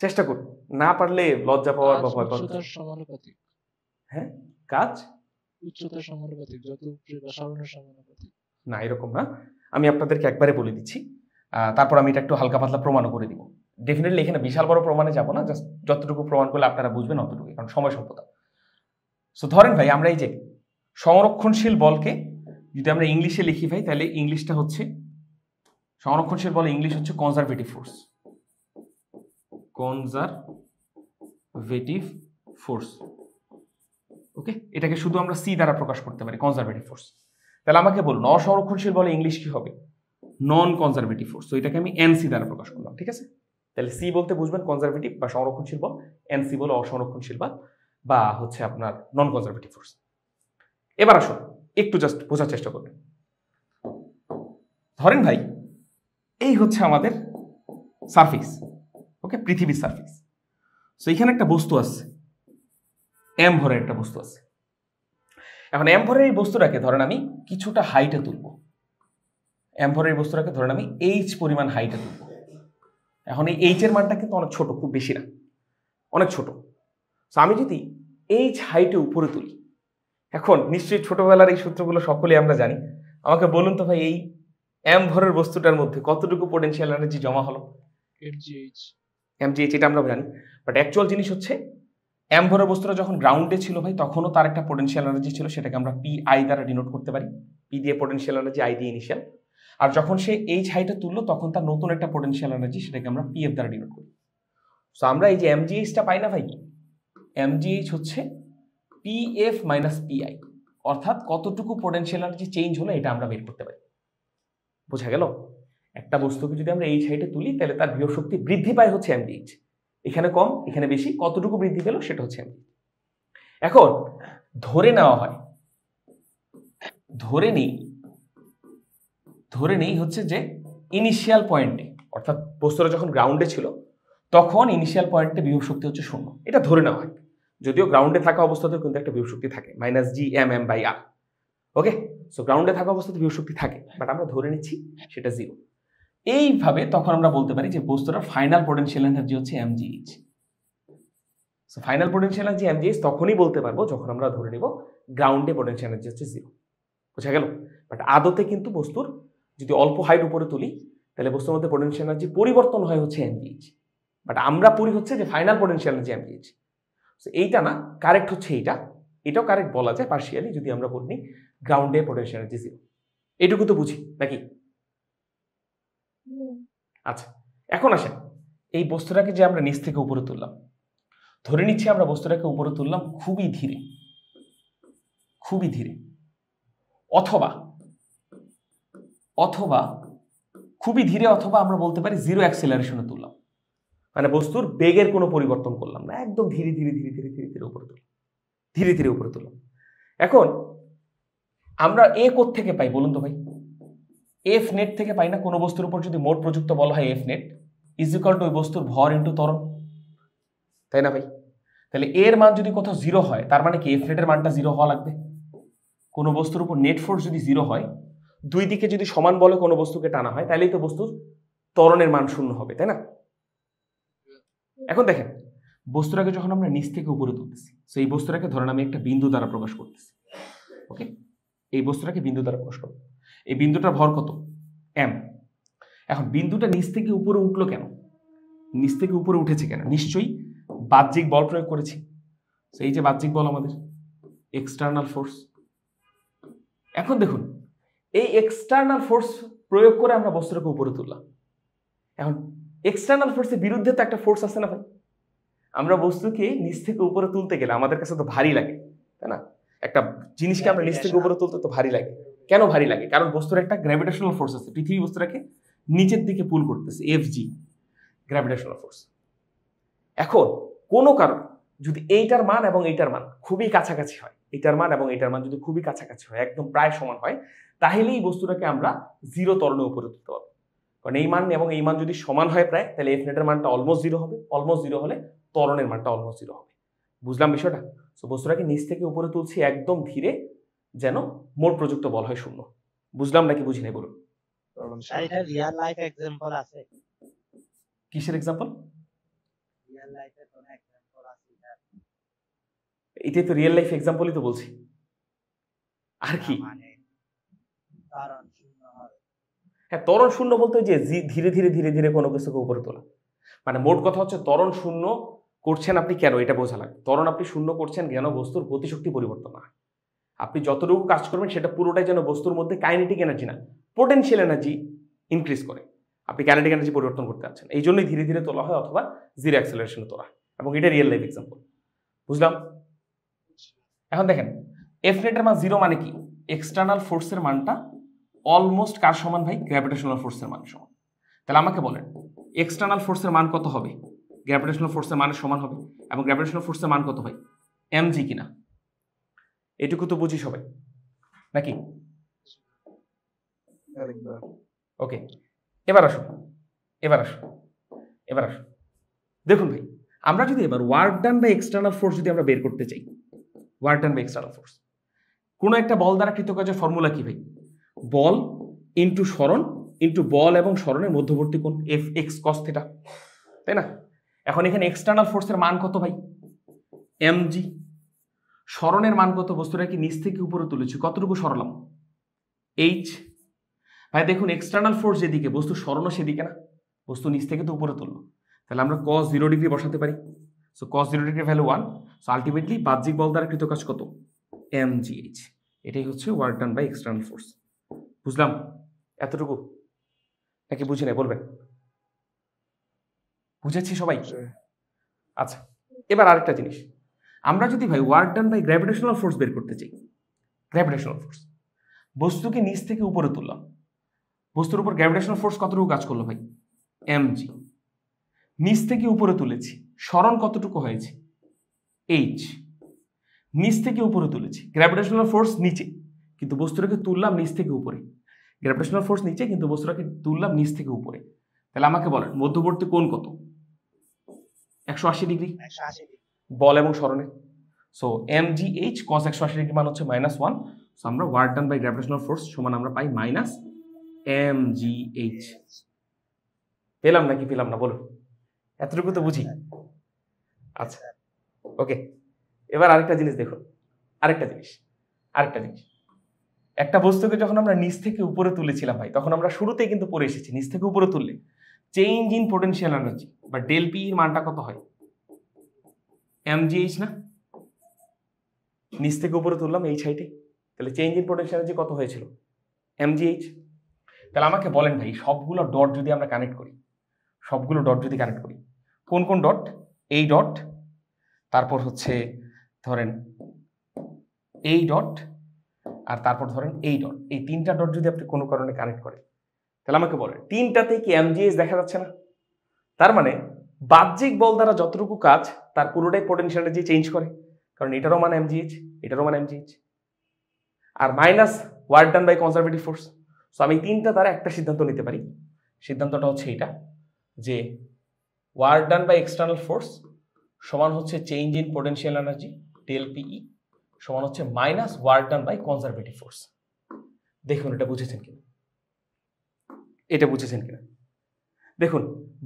চেষ্টা করুন, না পারলে লজ্জা পাওয়ার বা ভয় পাওয়ার। উচ্চতার সমানুপাতিক। হ্যাঁ, কাজ উচ্চতার সমানুপাতিক, যত উপরে বা সরণের সমানুপাতিক। না, এরকম না। আমি আপনাদেরকে একবারে বলে দিচ্ছি, তারপর আমি এটা একটু হালকা পাতলা প্রমাণও করে দিব। ডেফিনেটলি এখানে বিশাল বড় প্রমাণে যাব না, জাস্ট যতটুকু প্রমাণ করলে আপনারা বুঝবেন অতটুকু, কারণ সময় স্বল্পতা। সো ধরেন ভাই, আমরা এই যে সংরক্ষণশীল বলকে যদি আমরা ইংলিশে লিখি ভাই, তাহলে ইংলিশটা হচ্ছে, সংরক্ষণশীল বল ইংলিশ হচ্ছে কনজারভেটিভ ফোর্স। কনজারভেটিভ ফোর্স, ওকে, এটাকে শুধু আমরা সি দ্বারা প্রকাশ করতে পারি, কনজারভেটিভ ফোর্স। তাহলে আমাকে বলুন অসংরক্ষণশীল বলে ইংলিশ কি হবে? নন কনজারভেটিভ ফোর্স। তো এটাকে আমি এনসি দ্বারা প্রকাশ করলাম, ঠিক আছে? তাহলে সি বলতে বুঝবেন কনজারভেটিভ বা সংরক্ষণশীল বল, এনসি বলে অসংরক্ষণশীল বল বা হচ্ছে আপনার নন কনজারভেটিভ ফোর্স। এবার আসুন একটু জাস্ট বোঝার চেষ্টা করবেন। ধরেন ভাই, এই হচ্ছে আমাদের সারফেস, ওকে, পৃথিবীর সারফেস। সো এখানে একটা বস্তু আছে, এম ভরের একটা বস্তু আছে। এখন এম ভরের এই বস্তুটাকে ধরেন আমি কিছুটা হাইটে তুলব, এম ভরের এই বস্তুটাকে ধরেন আমি এইচ পরিমাণ হাইটে তুলব। এখন এই এইচ এর মানটা কিন্তু অনেক ছোট, খুব বেশি না, অনেক ছোট। সো আমি যদি এইচ হাইটে উপরে তুলি, এখন নিশ্চয়ই ছোটবেলার এই সূত্রগুলো সকলে আমরা জানি, আমাকে বলুন তো ভাই, এই এম ভরের বস্তুটার মধ্যে কতটুকু পোটেনশিয়াল এনার্জি জমা হলো? এমজিএইচ। এমজিএইচ, এটা আমরা জানি, বাট অ্যাকচুয়াল জিনিস হচ্ছে এম ভরের বস্তুটা যখন গ্রাউন্ডে ছিল ভাই, তখনও তার একটা পোটেনশিয়াল এনার্জি ছিল, সেটাকে আমরা পি আই দ্বারা ডিনোট করতে পারি, পি দিয়ে পোটেনশিয়াল এনার্জি, আই দিয়ে ইনিশিয়াল। আর যখন সে এইচ হাইটে তুললো, তখন তার নতুন একটা পোটেনশিয়াল এনার্জি, সেটাকে আমরা পি এফ দ্বারা ডিনোট করি। সো আমরা এই যে এমজিএইচটা পাই না ভাই, এমজিএইচ হচ্ছে পি এফ মাইনাস পিআই, অর্থাৎ কতটুকু পোটেনশিয়াল এনার্জি চেঞ্জ হলো এটা আমরা বের করতে পারি। বোঝা গেল? একটা বস্তুকে যদি আমরা এইচ হাইটে তুলি, তাহলে তার বিভব শক্তি বৃদ্ধি পায় হচ্ছে এমজিএইচ, এখানে কম এখানে বেশি, কতটুকু বৃদ্ধি পেল সেটা হচ্ছে এমজিএইচ। এখন ধরে নেওয়া হয়, ধরে নেই হচ্ছে যে ইনিশিয়াল পয়েন্টে, অর্থাৎ বস্তুটা যখন গ্রাউন্ডে ছিল তখন ইনিশিয়াল পয়েন্টে বিভব শক্তি হচ্ছে 0, এটা ধরে নেওয়া হয়। যদিও গ্রাউন্ডে থাকা অবস্থাতেও কিন্তু একটা বিভব শক্তি থাকে, minus g m m by r, okay. So গ্রাউন্ডে থাকা অবস্থাতে বিভব শক্তি থাকে, বাট আমরা ধরে নিচ্ছি সেটা 0। এইভাবে তখন আমরা বলতে পারি যে বস্তুটার ফাইনাল পোটেনশিয়াল এনার্জি হচ্ছে MGH. So final potential energy MGH তখনই বলতে পারবো যখন আমরা ধরে নিব গ্রাউন্ডে পোটেনশিয়াল এনার্জি হচ্ছে 0। বোঝা গেল? বাট আদতে কিন্তু বস্তুর যদি অল্প হাইট উপরে তুলি, তাহলে বস্তুর মধ্যে পোটেনশিয়াল এনার্জি পরিবর্তন হয় হচ্ছে এমজিএইচ, বাট আমরা পড়ি হচ্ছে যে final potential energy MGH. So এইটা না, কারেক্ট হচ্ছে এইটা, এটাও কারেক্ট বলা যায় পার্শিয়ালি, যদি আমরা বলি গ্রাউন্ডে পোটেনশিয়াল এনার্জি 0। এইটুকু তো বুঝি নাকি? আচ্ছা, এখন আসেন, এই বস্তুটাকে যে আমরা নিচ থেকে উপরে তুললাম, ধরে নিচ্ছি আমরা বস্তুটাকে উপরে তুললাম খুবই ধীরে, খুবই ধীরে, অথবা খুবই ধীরে, অথবা আমরা বলতে পারি জিরো অ্যাক্সেলারেশনে তুললাম, মানে বস্তুর বেগের কোনো পরিবর্তন করলাম না, একদম ধীরে ধীরে ধীরে ধীরে ধীরে ধীরে উপরে তুললাম, ধীরে ধীরে উপরে তুললাম। এখন আমরা এ কোথা থেকে পাই বলুন তো ভাই? এফ নেট থেকে পাই না? কোনো বস্তুর উপর যদি মোট প্রযুক্ত বল হয় F net is equal two ওই বস্তুর ভর ইন্টু ত্বরণ, তাই না ভাই? তাহলে এর মান যদি কোথাও 0 হয়, তার মানে কি এফ নেটের মানটা 0 হওয়া লাগবে। কোনো বস্তুর উপর নেট ফোর্স যদি 0 হয়, দুই দিকে যদি সমান বলে কোনো বস্তুকে টানা হয় তাহলেই তো বস্তুর ত্বরণের মান শূন্য হবে, তাই না? এখন দেখেন বস্তুটাকে যখন আমরা নিচ থেকে উপরে তুলতেছি, তো এই বস্তুটাকে ধরেন আমি একটা বিন্দু দ্বারা প্রকাশ করতেছি। ওকে, এই বস্তুটাকে বিন্দু দ্বারা প্রকাশ করব। এই বিন্দুটার ভর কত? m। এখন বিন্দুটা নিচ থেকে উপরে উঠলো কেন? নিচ থেকে উপরে উঠেছে কেন? নিশ্চয়ই বাহ্যিক বল প্রয়োগ করেছি। তো এই যে বাহ্যিক বল আমাদের এক্সটার্নাল ফোর্স। এখন দেখুন এই এক্সটার্নাল ফোর্স প্রয়োগ করে আমরা বস্তুটাকে উপরে তুললাম। এখন এক্সটার্নাল ফোর্সের বিরুদ্ধে তো একটা ফোর্স আছে না ভাই? আমরা বস্তুকে নিচ থেকে উপরে তুলতে গেলে আমাদের কাছে তো ভারী লাগে, তাই না? একটা জিনিসকে আমরা নিচ থেকে উপরে তুলতে তো ভারী লাগে। কেন ভারী লাগে? কারণ বস্তুর একটা গ্র্যাভিটেশনাল ফোর্স আছে, পৃথিবী বস্তুটাকে নিচের দিকে পুল করতেছে, এফজি গ্র্যাভিটেশনাল ফোর্স। এখন কোনো কারণ যদি এইটার মান এবং এইটার মান খুবই কাছাকাছি হয়, এইটার মান এবং এইটার মান যদি খুবই কাছাকাছি হয়, একদম প্রায় সমান হয়, তাহলেই বস্তুটাকে আমরা জিরো ত্বরণে উপরে তুলতে পারবো। কারণ এই মান এবং এই মান যদি সমান হয় প্রায়, তাহলে এফ নেটের মানটা অলমোস্ট জিরো হবে। অলমোস্ট জিরো হলে ত্বরণের মানটা অলমোস্ট জিরো হবে। বুঝলাম বিষয়টা? তো বস্তুটাকে নিচ থেকে উপরে তুলছি একদম ধীরে, যেন মোট প্রযুক্ত বল হয় শূন্য। বুঝলাম নাকি বুঝি নাই বলুন? এটা রিয়েল লাইফ एग्जांपल আছে? কিসের এক্সাম্পল? রিয়েল লাইফের কোন एग्जांपल আছে? এটাই তো রিয়েল লাইফ এক্সাম্পলই তো বলছি, আর কি? মানে কারণ শূন্য হবে। হ্যাঁ, ত্বরণ শূন্য বলতে যে ধীরে ধীরে ধীরে ধীরে কোনো কিছুকে উপরে তোলা। মানে মোট কথা হচ্ছে ত্বরণ শূন্য করছেন আপনি কেন, এটা বোঝা লাগবে। ত্বরণ আপনি শূন্য করছেন যেন বস্তুর গতিশক্তি পরিবর্তন না হয়। আপনি যতটুকু কাজ করবেন সেটা পুরোটাই যেন বস্তুর মধ্যে কাইনেটিক এনার্জি না, পোটেনশিয়াল এনার্জি ইনক্রিজ করে। আপনি কাইনেটিক এনার্জি পরিবর্তন করতে যাচ্ছেন, এই জন্যই ধীরে ধীরে তোলা হয় অথবা জিরো অ্যাক্সেলারেশনে তোলা হয়, এবং এটা রিয়েল লাইফ এক্সাম্পল। বুঝলাম? এখন দেখেন এফ নেটের মান জিরো মানে কি? এক্সটার্নাল ফোর্সের মানটা অলমোস্ট কার সমান ভাই? গ্র্যাভিটেশনাল ফোর্সের মান সমান। তাহলে আমাকে বলেন এক্সটার্নাল ফোর্সের মান কত হবে? গ্র্যাভিটেশনাল ফোর্সের মানের সমান হবে। এবং গ্র্যাভিটেশনাল ফোর্সের মান কত ভাই? এমজি কিনা? এটুকু তো বুঝি সবাই নাকি? ওকে, এবার আসুন এবার আসুন এবার আসুন দেখুন ভাই, আমরা যদি এবার work done by external force যদি আমরা বের করতে চাই, work done by external force, কোনো একটা বল দ্বারা কৃতকার্যের ফর্মুলা কি ভাই? বল ইন্টু সরণ ইন্টু বল এবং সরণের মধ্যবর্তী কোণ এফ এক্স কস থিটা, তাই না? এখন এখানে এক্সটার্নাল ফোর্সের মান কত ভাই? এমজি। সরণের মান কত? বস্তুটাকে নিচ থেকে উপরে তুলেছি, কতটুকু সরালাম? এইচ। ভাই দেখুন এক্সটার্নাল ফোর্স যেদিকে, বস্তু সরণও সেদিকে না, বস্তু নিচ থেকে তো উপরে তুললো, তাহলে আমরা cos 0 ডিগ্রি বসাতে পারি। So cos 0 degree value 1। So ultimately বাহ্যিক বল দ্বারা কৃত কাজ কত? mgh। এটাই হচ্ছে work done by external force. বুঝলাম এতটুকু নাকি বুঝি নাই বলবেন? বুঝেছি সবাই? আচ্ছা, এবার আরেকটা জিনিস, আমরা যদি ভাই work done by gravitational force বের করতে চাই, গ্র্যাভিটেশনাল ফোর্স, বস্তুকে নিচ থেকে উপরে তুললাম, বস্তুর উপর গ্র্যাভিটেশনাল ফোর্স কতটুকু কাজ করলো ভাই? mg। নিচ থেকে উপরে তুলেছি, সরণ কতটুকু হয়েছে? h। নিচ থেকে উপরে তুলেছি, গ্র্যাভিটেশনাল ফোর্স নিচে, কিন্তু বস্তুটাকে তুললাম নিচ থেকে উপরে। গ্র্যাভিটেশনাল ফোর্স নিচে, কিন্তু বস্তুটাকে তুললাম নিচ থেকে উপরে। তাহলে আমাকে বলেন মধ্যবর্তী কোণ কত? 180 ডিগ্রি বল এবং সরণে। সো mgh cos 180 ডিগ্রি মান হচ্ছে -1। সো আমরা work done by gravitational force সমান আমরা পাই -mgh। পেলাম নাকি পেলাম না বলুন? এতটুকু তো বুঝি। আচ্ছা ওকে, এবার আরেকটা জিনিস দেখুন, আরেকটা জিনিস একটা বস্তুকে যখন আমরা নিচ থেকে উপরে তুলেছিলাম ভাই, তখন আমরা শুরুতেই কিন্তু পড়ে এসেছি নিচ থেকে উপরে তুললে চেঞ্জ ইন পোটেনশিয়াল এনার্জি বা ডেল পি এর মানটা কত হয়? mgh না? নিচ থেকে উপরে তুললাম এই সাইডে, তাহলে চেঞ্জ ইন পোটেনশিয়াল এনার্জি কত হয়েছিল? mgh। তাহলে আমাকে বলেন ভাই সবগুলো ডট যদি আমরা কানেক্ট করি, সবগুলো ডট যদি কানেক্ট করি, কোন কোন ডট? এই ডট, তারপর হচ্ছে ধরেন এই ডট, আর তারপর ধরেন এই ডট, এই তিনটা ডট যদি আপনি কোনো কারণে কানেক্ট করেন, তাহলে আমাকে বলেন তিনটাতে কি mgh দেখা যাচ্ছে না? তার মানে বাহ্যিক বল দ্বারা যতটুকু কাজ তার পুরোটাই পোটেনশিয়াল এনার্জি চেঞ্জ করে, কারণ এটারও মান mgh, এটারও মান mgh, আর minus work done by conservative force. So আমি তিনটা দ্বারা একটা সিদ্ধান্ত নিতে পারি, সিদ্ধান্তটা হচ্ছে এটা যে work done by external force সমান হচ্ছে change in potential energy del PE সমান হচ্ছে minus work done by conservative force. দেখুন এটা বুঝেছেন কিনা, এটা বুঝেছেন কিনা। দেখুন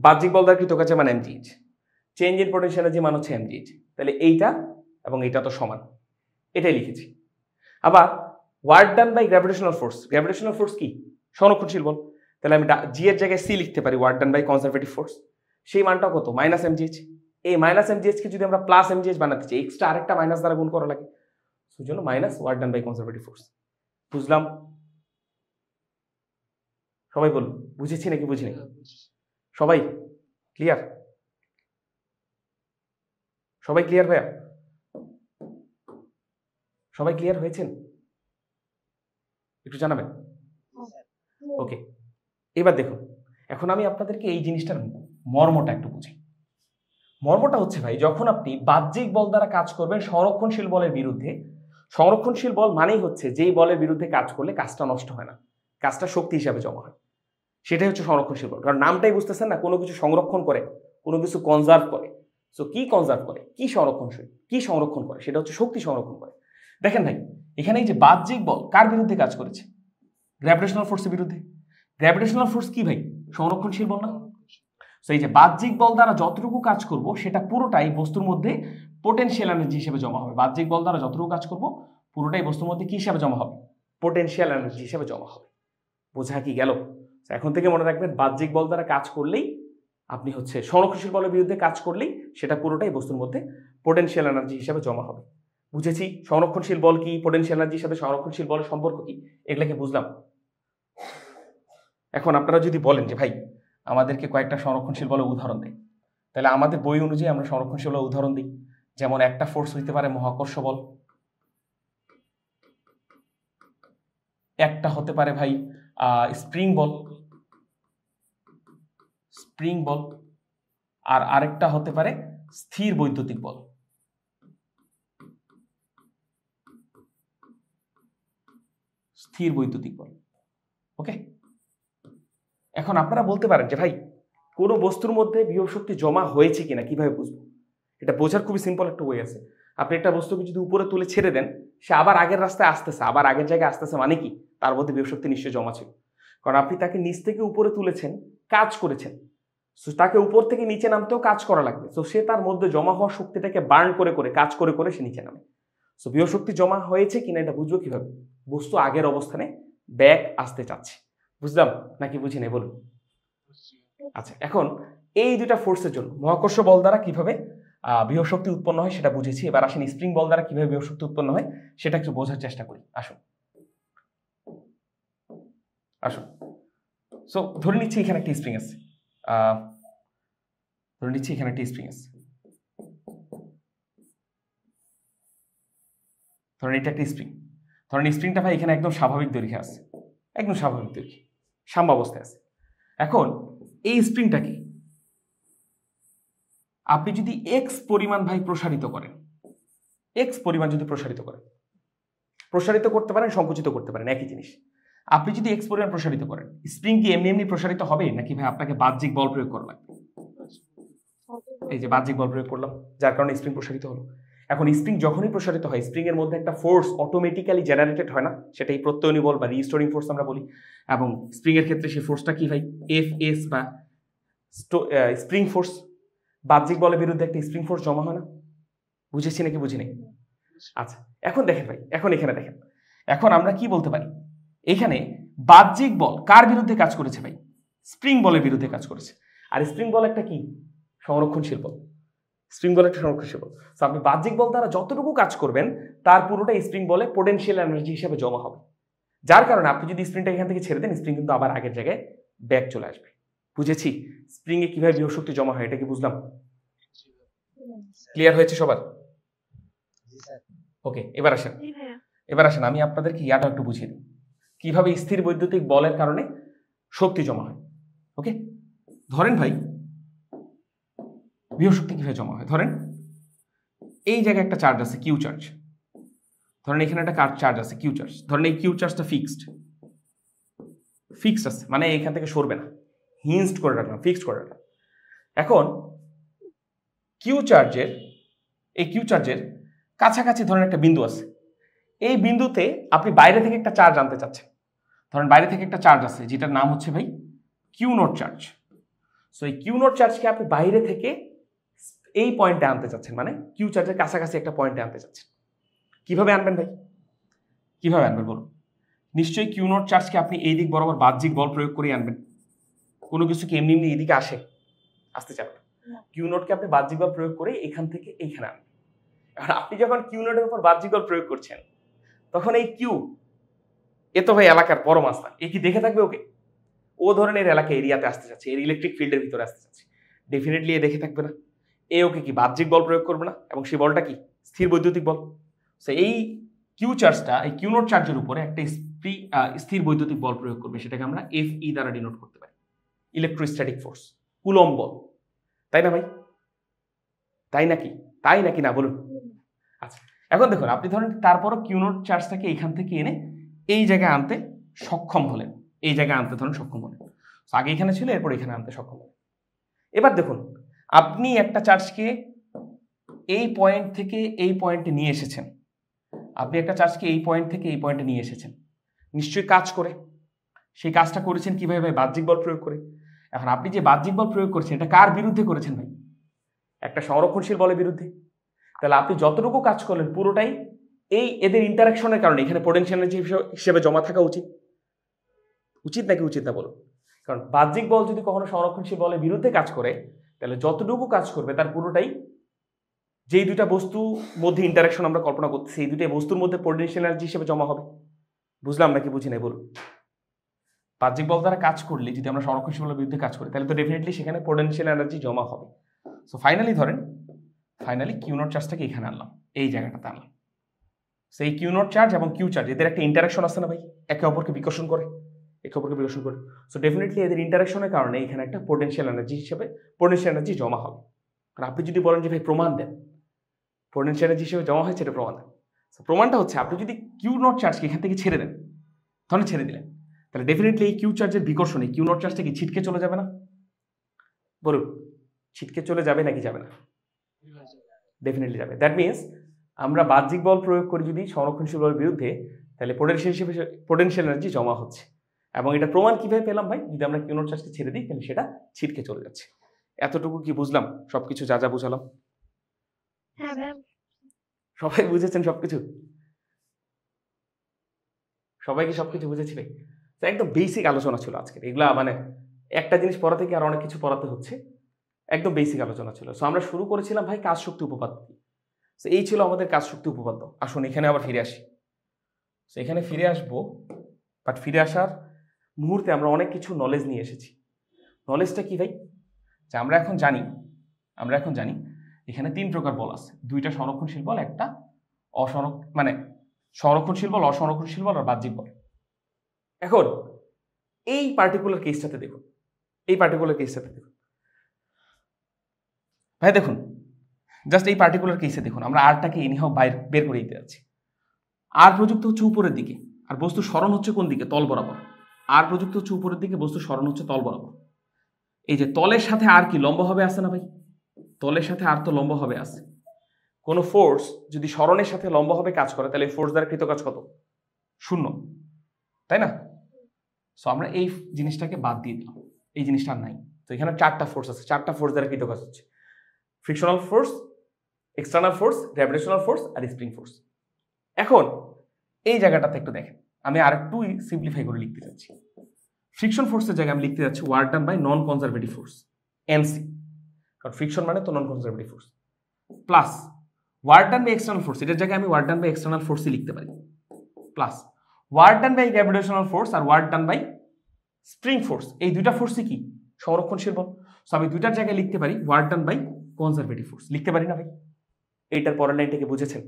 বাহ্যিক বল দ্বারা কৃত কাজের মান mgh, change in potential energy মান হচ্ছে mgh, তাহলে এইটা এবং এইটা তো সমান, এটাই লিখেছি। আবার work done by gravitational force, gravitational force কি? সংরক্ষণশীল বল, তাহলে আমি জি এর জায়গায় সি লিখতে পারি, work done by conservative force, সেই মানটা কত? Minus mgh। এই মাইনাস mgh কে যদি আমরা প্লাস mgh বানাতে চাই, এক্সট্রা আরেকটা মাইনাস দ্বারা গুণ করা লাগে, সেই জন্য minus work done by conservative force. বুঝলাম? সবাই বলুন বুঝেছি নাকি বুঝিনি? সবাই ক্লিয়ার? সবাই ক্লিয়ার ভাইয়া? সবাই ক্লিয়ার হয়েছেন? একটু জানাবেন। ওকে, এবার দেখুন, এখন আমি আপনাদেরকে এই জিনিসটার মর্মটা একটু বুঝি। মর্মটা হচ্ছে ভাই, যখন আপনি বাহ্যিক বল দ্বারা কাজ করবেন সংরক্ষণশীল বলের বিরুদ্ধে, সংরক্ষণশীল বল মানেই হচ্ছে যেই বলের বিরুদ্ধে কাজ করলে কাজটা নষ্ট হয় না, কাজটা শক্তি হিসাবে জমা হয়, সেটাই হচ্ছে সংরক্ষণশীল বল। কারণ নামটাই বুঝতেছেন না, কোনো কিছু সংরক্ষণ করে, কোনো কিছু কনজার্ভ করে। সো কি কনজার্ভ করে, কি সংরক্ষণশীল, কি সংরক্ষণ করে, সেটা হচ্ছে শক্তি সংরক্ষণ করে। দেখেন ভাই, এখানে এই যে বাহ্যিক বল কার বিরুদ্ধে কাজ করেছে? গ্র্যাভিটেশনাল ফোর্সের বিরুদ্ধে। গ্র্যাভিটেশনাল ফোর্স কি ভাই? সংরক্ষণশীল বল না? সো এই যে বাহ্যিক বল দ্বারা যতটুকু কাজ করব সেটা পুরোটাই বস্তুর মধ্যে পোটেনশিয়াল এনার্জি হিসেবে জমা হবে। বাহ্যিক বল দ্বারা যতটুকু কাজ করব পুরোটাই বস্তুর মধ্যে কি হিসাবে জমা হবে? পোটেনশিয়াল এনার্জি হিসেবে জমা হবে। বোঝা কি গেল? এখন থেকে মনে রাখবেন, বাহ্যিক বল দ্বারা কাজ করলেই আপনি হচ্ছে সংরক্ষণশীল বলের বিরুদ্ধে কাজ করলেই সেটা পুরোটাই বস্তুর মধ্যে পোটেনশিয়াল এনার্জি হিসেবে জমা হবে। বুঝেছি সংরক্ষণশীল বল কি, পোটেনশিয়াল এনার্জির সাথে সংরক্ষণশীল বলের সম্পর্ক কি, এগুলা কি বুঝলাম? এখন আপনারা যদি বলেন যে ভাই আমাদেরকে কয়েকটা সংরক্ষণশীল বলের উদাহরণ দেয়, তাহলে আমাদের বই অনুযায়ী আমরা সংরক্ষণশীল বলের উদাহরণ দিই। যেমন একটা ফোর্স হইতে পারে মহাকর্ষ বল, একটা হতে পারে ভাই স্প্রিং বল, স্প্রিং বল, আর আরেকটা হতে পারে স্থির বৈদ্যুতিক বল। স্থির বৈদ্যুতিক বল। ওকে, এখন আপনারা বলতে পারেন যে ভাই কোনো বস্তুর মধ্যে বিভব শক্তি জমা হয়েছে কিনা কিভাবে বুঝবো? এটা বোঝার খুবই সিম্পল একটা ওয়ে আছে। আপনি একটা বস্তুকে যদি উপরে তুলে ছেড়ে দেন, সে আবার আগের রাস্তায় আসতেছে, আবার আগের জায়গায় আসতেছে, মানে কি তার মধ্যে বিভব শক্তি নিশ্চয়ই জমা ছিল। কারণ আপনি তাকে নিচ থেকে উপরে তুলেছেন, কাজ করেছেন, সো তাকে উপর থেকে নিচে নামতেও কাজ করা লাগবে। সো সে তার মধ্যে জমা হওয়া শক্তিটাকে বার্ন করে করে, কাজ করে করে সে নিচে নামে। সো বিভব শক্তি জমা হয়েছে কিনা এটা বুঝবো কিভাবে? বস্তু আগের অবস্থানে ব্যাক আসতে চাচ্ছে। বুঝলাম নাকি বুঝি নাই বলুন? আচ্ছা, এখন এই দুইটা ফোর্সের জন্য মহাকর্ষ বল দ্বারা কিভাবে বিভব শক্তি উৎপন্ন হয় সেটা বুঝেছি। এবার আসেন স্প্রিং বল দ্বারা কিভাবে বিভব শক্তি উৎপন্ন হয় সেটা একটু বোঝার চেষ্টা করি। আসুন আসুন। সো ধরে নিচ্ছি এখানে একটা স্প্রিং আছে, ধরে নিচ্ছি এখানে একটা স্প্রিং আছে, ধরেন এটা একটা স্প্রিং। ধরেন স্প্রিংটা ভাই এখানে একদম স্বাভাবিক দৈর্ঘ্যে আছে, একদম স্বাভাবিক দৈর্ঘ্যে সাম্যাবস্থায় আছে। এখন এই স্প্রিংটাকে আপনি যদি এক্স পরিমাণ ভাই প্রসারিত করেন, এক্স পরিমাণ যদি প্রসারিত করেন, প্রসারিত করতে পারেন, সংকুচিত করতে পারেন, একই জিনিস। আপনি যদি এক্স পরিমাণ প্রসারিত করেন, স্প্রিং কি এমনি এমনি প্রসারিত হবে নাকি ভাই আপনাকে বাহ্যিক বল প্রয়োগ করা লাগবে? এই যে বাহ্যিক বল প্রয়োগ করলাম, যার কারণে স্প্রিং প্রসারিত হলো। এখন স্প্রিং যখনই প্রসারিত হয়, স্প্রিং এর মধ্যে একটা ফোর্স অটোমেটিক্যালি জেনারেটেড হয় না, সেটাই প্রত্যয়নী বল বা রিস্টোরিং ফোর্স আমরা বলি। এবং স্প্রিং এর ক্ষেত্রে সেই ফোর্সটা কি ভাই? এফ এস বা স্প্রিং ফোর্স। বাহ্যিক বলের বিরুদ্ধে একটা স্প্রিং ফোর্স জমা হয় না? বুঝেছি নাকি বুঝি নাই? আচ্ছা, এখন দেখেন ভাই, এখন এখানে দেখেন, এখন আমরা কি বলতে পারি? এখানে বাহ্যিক বল কার বিরুদ্ধে কাজ করেছে ভাই? স্প্রিং বলের বিরুদ্ধে কাজ করেছে। আর স্প্রিং বল একটা কি? সংরক্ষণশীল বল। স্প্রিং বল একটা সংরক্ষণশীল বল। তো আপনি বাহ্যিক বল দ্বারা যতটুকু কাজ করবেন তার পুরোটা স্প্রিং বলে পোটেনশিয়াল এনার্জি হিসেবে জমা হবে, যার কারণে আপনি যদি স্প্রিংটা এখান থেকে ছেড়ে দেন, স্প্রিং কিন্তু আবার আগের জায়গায় ব্যাক চলে আসবে। বুঝেছি স্প্রিং এ কিভাবে বিভব শক্তি জমা হয়, এটা কি বুঝলাম? ক্লিয়ার হয়েছে সবার? ওকে, এবার আসেন, এবার আসেন আমি আপনাদেরকে ইয়াটা একটু বুঝিয়ে দিই কিভাবে স্থির বৈদ্যুতিক বলের কারণে শক্তি জমা হয়। ওকে, ধরেন ভাই বিভব শক্তি কিভাবে জমা হয়। ধরেন এই জায়গায় একটা চার্জ আছে, কিউ চার্জ। ধরেন এখানে একটা চার্জ আছে, কিউ চার্জ। ধরেন এই কিউ চার্জটা ফিক্সড আছে, মানে এখান থেকে সরবে না, হিঞ্জড করে রাখলাম, ফিক্সড করে রাখলাম। এখন এই কিউ চার্জের কাছাকাছি ধরেন একটা বিন্দু আছে, এই বিন্দুতে আপনি বাইরে থেকে একটা চার্জ আনতে চাচ্ছেন। ধরেন বাইরে থেকে একটা চার্জ আছে যেটার নাম হচ্ছে ভাই কিউ নট চার্জ। সো এই কিউ নট চার্জকে আপনি বাইরে থেকে এই পয়েন্টে আনতে চাচ্ছেন, মানে কিউ চার্জের কাছাকাছি একটা পয়েন্টে আনতে চাচ্ছেন। কিভাবে আনবেন ভাই? কিভাবে আনবেন বলুন? নিশ্চয়ই কিউ নট চার্জকে আপনি এই দিক বরাবর বাহ্যিক বল প্রয়োগ করে আনবেন। কোনো কিছু কি এমনি এমনি এইদিকে আসতে চান না। কিউ নটকে আপনি বাহ্যিক বল প্রয়োগ করে এখান থেকে এইখানে আনবেন। আর আপনি যখন কিউ নটের উপর বাহ্যিক বল প্রয়োগ করছেন তখন এই কিউ এ তো ভাই এলাকার বড় মাস্তা, এ কি দেখে থাকবে ওকে? ও ধরনের এলাকা এরিয়াতে আসতে চাচ্ছে, এর ইলেকট্রিক ফিল্ডের ভিতরে আসতে চাচ্ছে, ডেফিনেটলি এ দেখে থাকবে না। এ ওকে কি বাহ্যিক বল প্রয়োগ করবে না, এবং সেই বলটা কি স্থির বৈদ্যুতিক বল। সো এই কিউ চার্জটা এই কিউ নট চার্জের উপরে একটা স্থির বৈদ্যুতিক বল প্রয়োগ করবে, সেটাকে আমরা FE দ্বারা ডিনোট করতে পারি, ইলেকট্রোস্ট্যাটিক ফোর্স, কুলম্ব বল। তাই না ভাই? তাই নাকি না বলুন? আচ্ছা, এখন দেখুন, আপনি ধরেন তারপরও কিউ নট চার্জটাকে এখান থেকে এনে এই জায়গায় আনতে সক্ষম হলেন, এই জায়গায় আনতে ধরুন সক্ষম হলেন। আগে এখানে ছিল, এরপর এখানে আনতে সক্ষম হলেন। এবার দেখুন, আপনি একটা চার্জকে এই পয়েন্ট থেকে এই পয়েন্টে নিয়ে এসেছেন, আপনি একটা চার্জকে এই পয়েন্ট থেকে এই পয়েন্টে নিয়ে এসেছেন, নিশ্চয়ই কাজ করে। সেই কাজটা করেছেন কিভাবে ভাই? বাহ্যিক বল প্রয়োগ করে। এখন আপনি যে বাহ্যিক বল প্রয়োগ করেছেন, এটা কার বিরুদ্ধে করেছেন ভাই? একটা সংরক্ষণশীল বলের বিরুদ্ধে। তাহলে আপনি যতটুকু কাজ করলেন পুরোটাই এই এদের ইন্টারাকশনের কারণে এখানে পোটেনশিয়াল এনার্জি হিসেবে জমা থাকা উচিত নাকি উচিত না বলুন? কারণ বাহ্যিক বল যদি কখনো সংরক্ষণশীল বলের বিরুদ্ধে কাজ করে, তাহলে যতটুকু কাজ করবে তার পুরোটাই যেই দুইটা বস্তুর মধ্যে ইন্টারাকশন আমরা কল্পনা করতেছি, এই দুইটা বস্তুর মধ্যে পোটেনশিয়াল এনার্জি হিসেবে জমা হবে। বুঝলাম নাকি বুঝি নাই বলুন? বাহ্যিক বল দ্বারা কাজ করলে যদি আমরা সংরক্ষণশীল বলের বিরুদ্ধে কাজ করি, তাহলে তো ডেফিনেটলি সেখানে পোটেনশিয়াল এনার্জি জমা হবে। সো ফাইনালি কিউ নট চার্জটাকে এখানে আনলাম, এই জায়গাটাতে আনলাম। সেই কিউ নট চার্জ এবং কিউ চার্জ এদের একটা ইন্টারাকশন আছে না ভাই? একে অপরকে বিকর্ষণ করে। সো ডেফিনেটলি এদের ইন্টারাকশনের কারণে এখানে একটা পোটেনশিয়াল এনার্জি জমা হবে। আর আপনি যদি বলেন যে ভাই প্রমাণ দেন, পোটেনশিয়াল এনার্জি হিসেবে জমা হয়েছে, এটা প্রমাণ দেন। প্রমাণটা হচ্ছে আপনি যদি কিউ নট চার্জকে এখান থেকে ছেড়ে দেন, তাহলে ছেড়ে দিলেন, তাহলে ডেফিনেটলি এই কিউ চার্জের বিকর্ষণে কিউ নট চার্জটা কি ছিটকে চলে যাবে না? বলুন, ছিটকে চলে যাবে নাকি যাবে না? ডেফিনেটলি যাবে। দ্যাট মিনস আমরা বাহ্যিক বল প্রয়োগ করি যদি সংরক্ষণশীল বলের বিরুদ্ধে, তাহলে পোটেনশিয়াল এনার্জি জমা হচ্ছে। এবং এটা প্রমাণ কিভাবে পেলাম ভাই? যদি আমরা কিউ নট চার্জকে ছেড়ে দিই, তাহলে সেটা ছিটকে চলে যাচ্ছে। এতটুকু কি বুঝলাম? সবকিছু যা বুঝালাম? সবাই বুঝেছেন সবকিছু? সবাই কি সবকিছু বুঝেছি ভাই? তো একদম বেসিক আলোচনা ছিল আজকের। এগুলা মানে একটা জিনিস পড়াতে গিয়ে আর অনেক কিছু পড়াতে হচ্ছে, একদম বেসিক আলোচনা ছিল। সো আমরা শুরু করেছিলাম ভাই কাজ শক্তি উপপাদ্য। তো এই ছিল আমাদের কাজ শক্তি উপপাদ্য। আসুন এখানে আবার ফিরে আসি। তো এখানে ফিরে আসবো, বাট ফিরে আসার মুহূর্তে আমরা অনেক কিছু নলেজ নিয়ে এসেছি। নলেজটা কি ভাই? যে আমরা এখন জানি এখানে 3 প্রকার বল আছে, 2টা সংরক্ষণশীল বল, একটা সংরক্ষণশীল বল, অসংরক্ষণশীল বল আর বাহ্যিক বল। এখন এই পার্টিকুলার কেসটাতে দেখুন, ভাই দেখুন, জাস্ট এই পার্টিকুলার কেসে দেখুন, আমরা আরটাকে এনিহাও বের করে দিতে যাচ্ছি। আর প্রযুক্ত হচ্ছে উপরের দিকে, আর বস্তু সরণ হচ্ছে কোন দিকে? তল বরাবর। আর প্রযুক্ত হচ্ছে উপরের দিকে, বস্তু সরণ হচ্ছে তল বরাবর। এই যে তলের সাথে আর কি লম্বভাবে আছে না ভাই? তলের সাথে আর তো লম্বভাবে আছে। কোনো ফোর্স যদি সরণের সাথে লম্বভাবে কাজ করে, তাহলে ফোর্স দ্বারা কৃত কাজ কত? 0, তাই না? সো আমরা এই জিনিসটাকে বাদ দিয়ে দিলাম, এই জিনিসটা নাই। তো এখানে 4টা ফোর্স আছে, 4টা ফোর্স দ্বারা কৃত কাজ হচ্ছে। Frictional force, external force, gravitational force আর স্প্রিং ফোর্স। এখন এই জায়গাটাতে একটু দেখেন, আমি আরেকটু সিম্পলিফাই করে লিখতে চাচ্ছি। ফ্রিকশন ফোর্সের জায়গায় আমি লিখতে যাচ্ছি work done by non conservative force, NC, কারণ ফ্রিকশন মানে তো non conservative force, plus work done by external force, এটার জায়গায় আমি ওয়ার্ক ডান বাই এক্সটার্নাল ফোর্সই লিখতে পারি, plus work done by gravitational force আর work done by spring force. এই দুইটা ফোর্সই কি? সংরক্ষণশীল বল। সো আমি দুইটার জায়গায় লিখতে পারি work done by conservative force, লিখতে পারি না ভাই? এইটার পরের লাইনটাকে বুঝেছেন?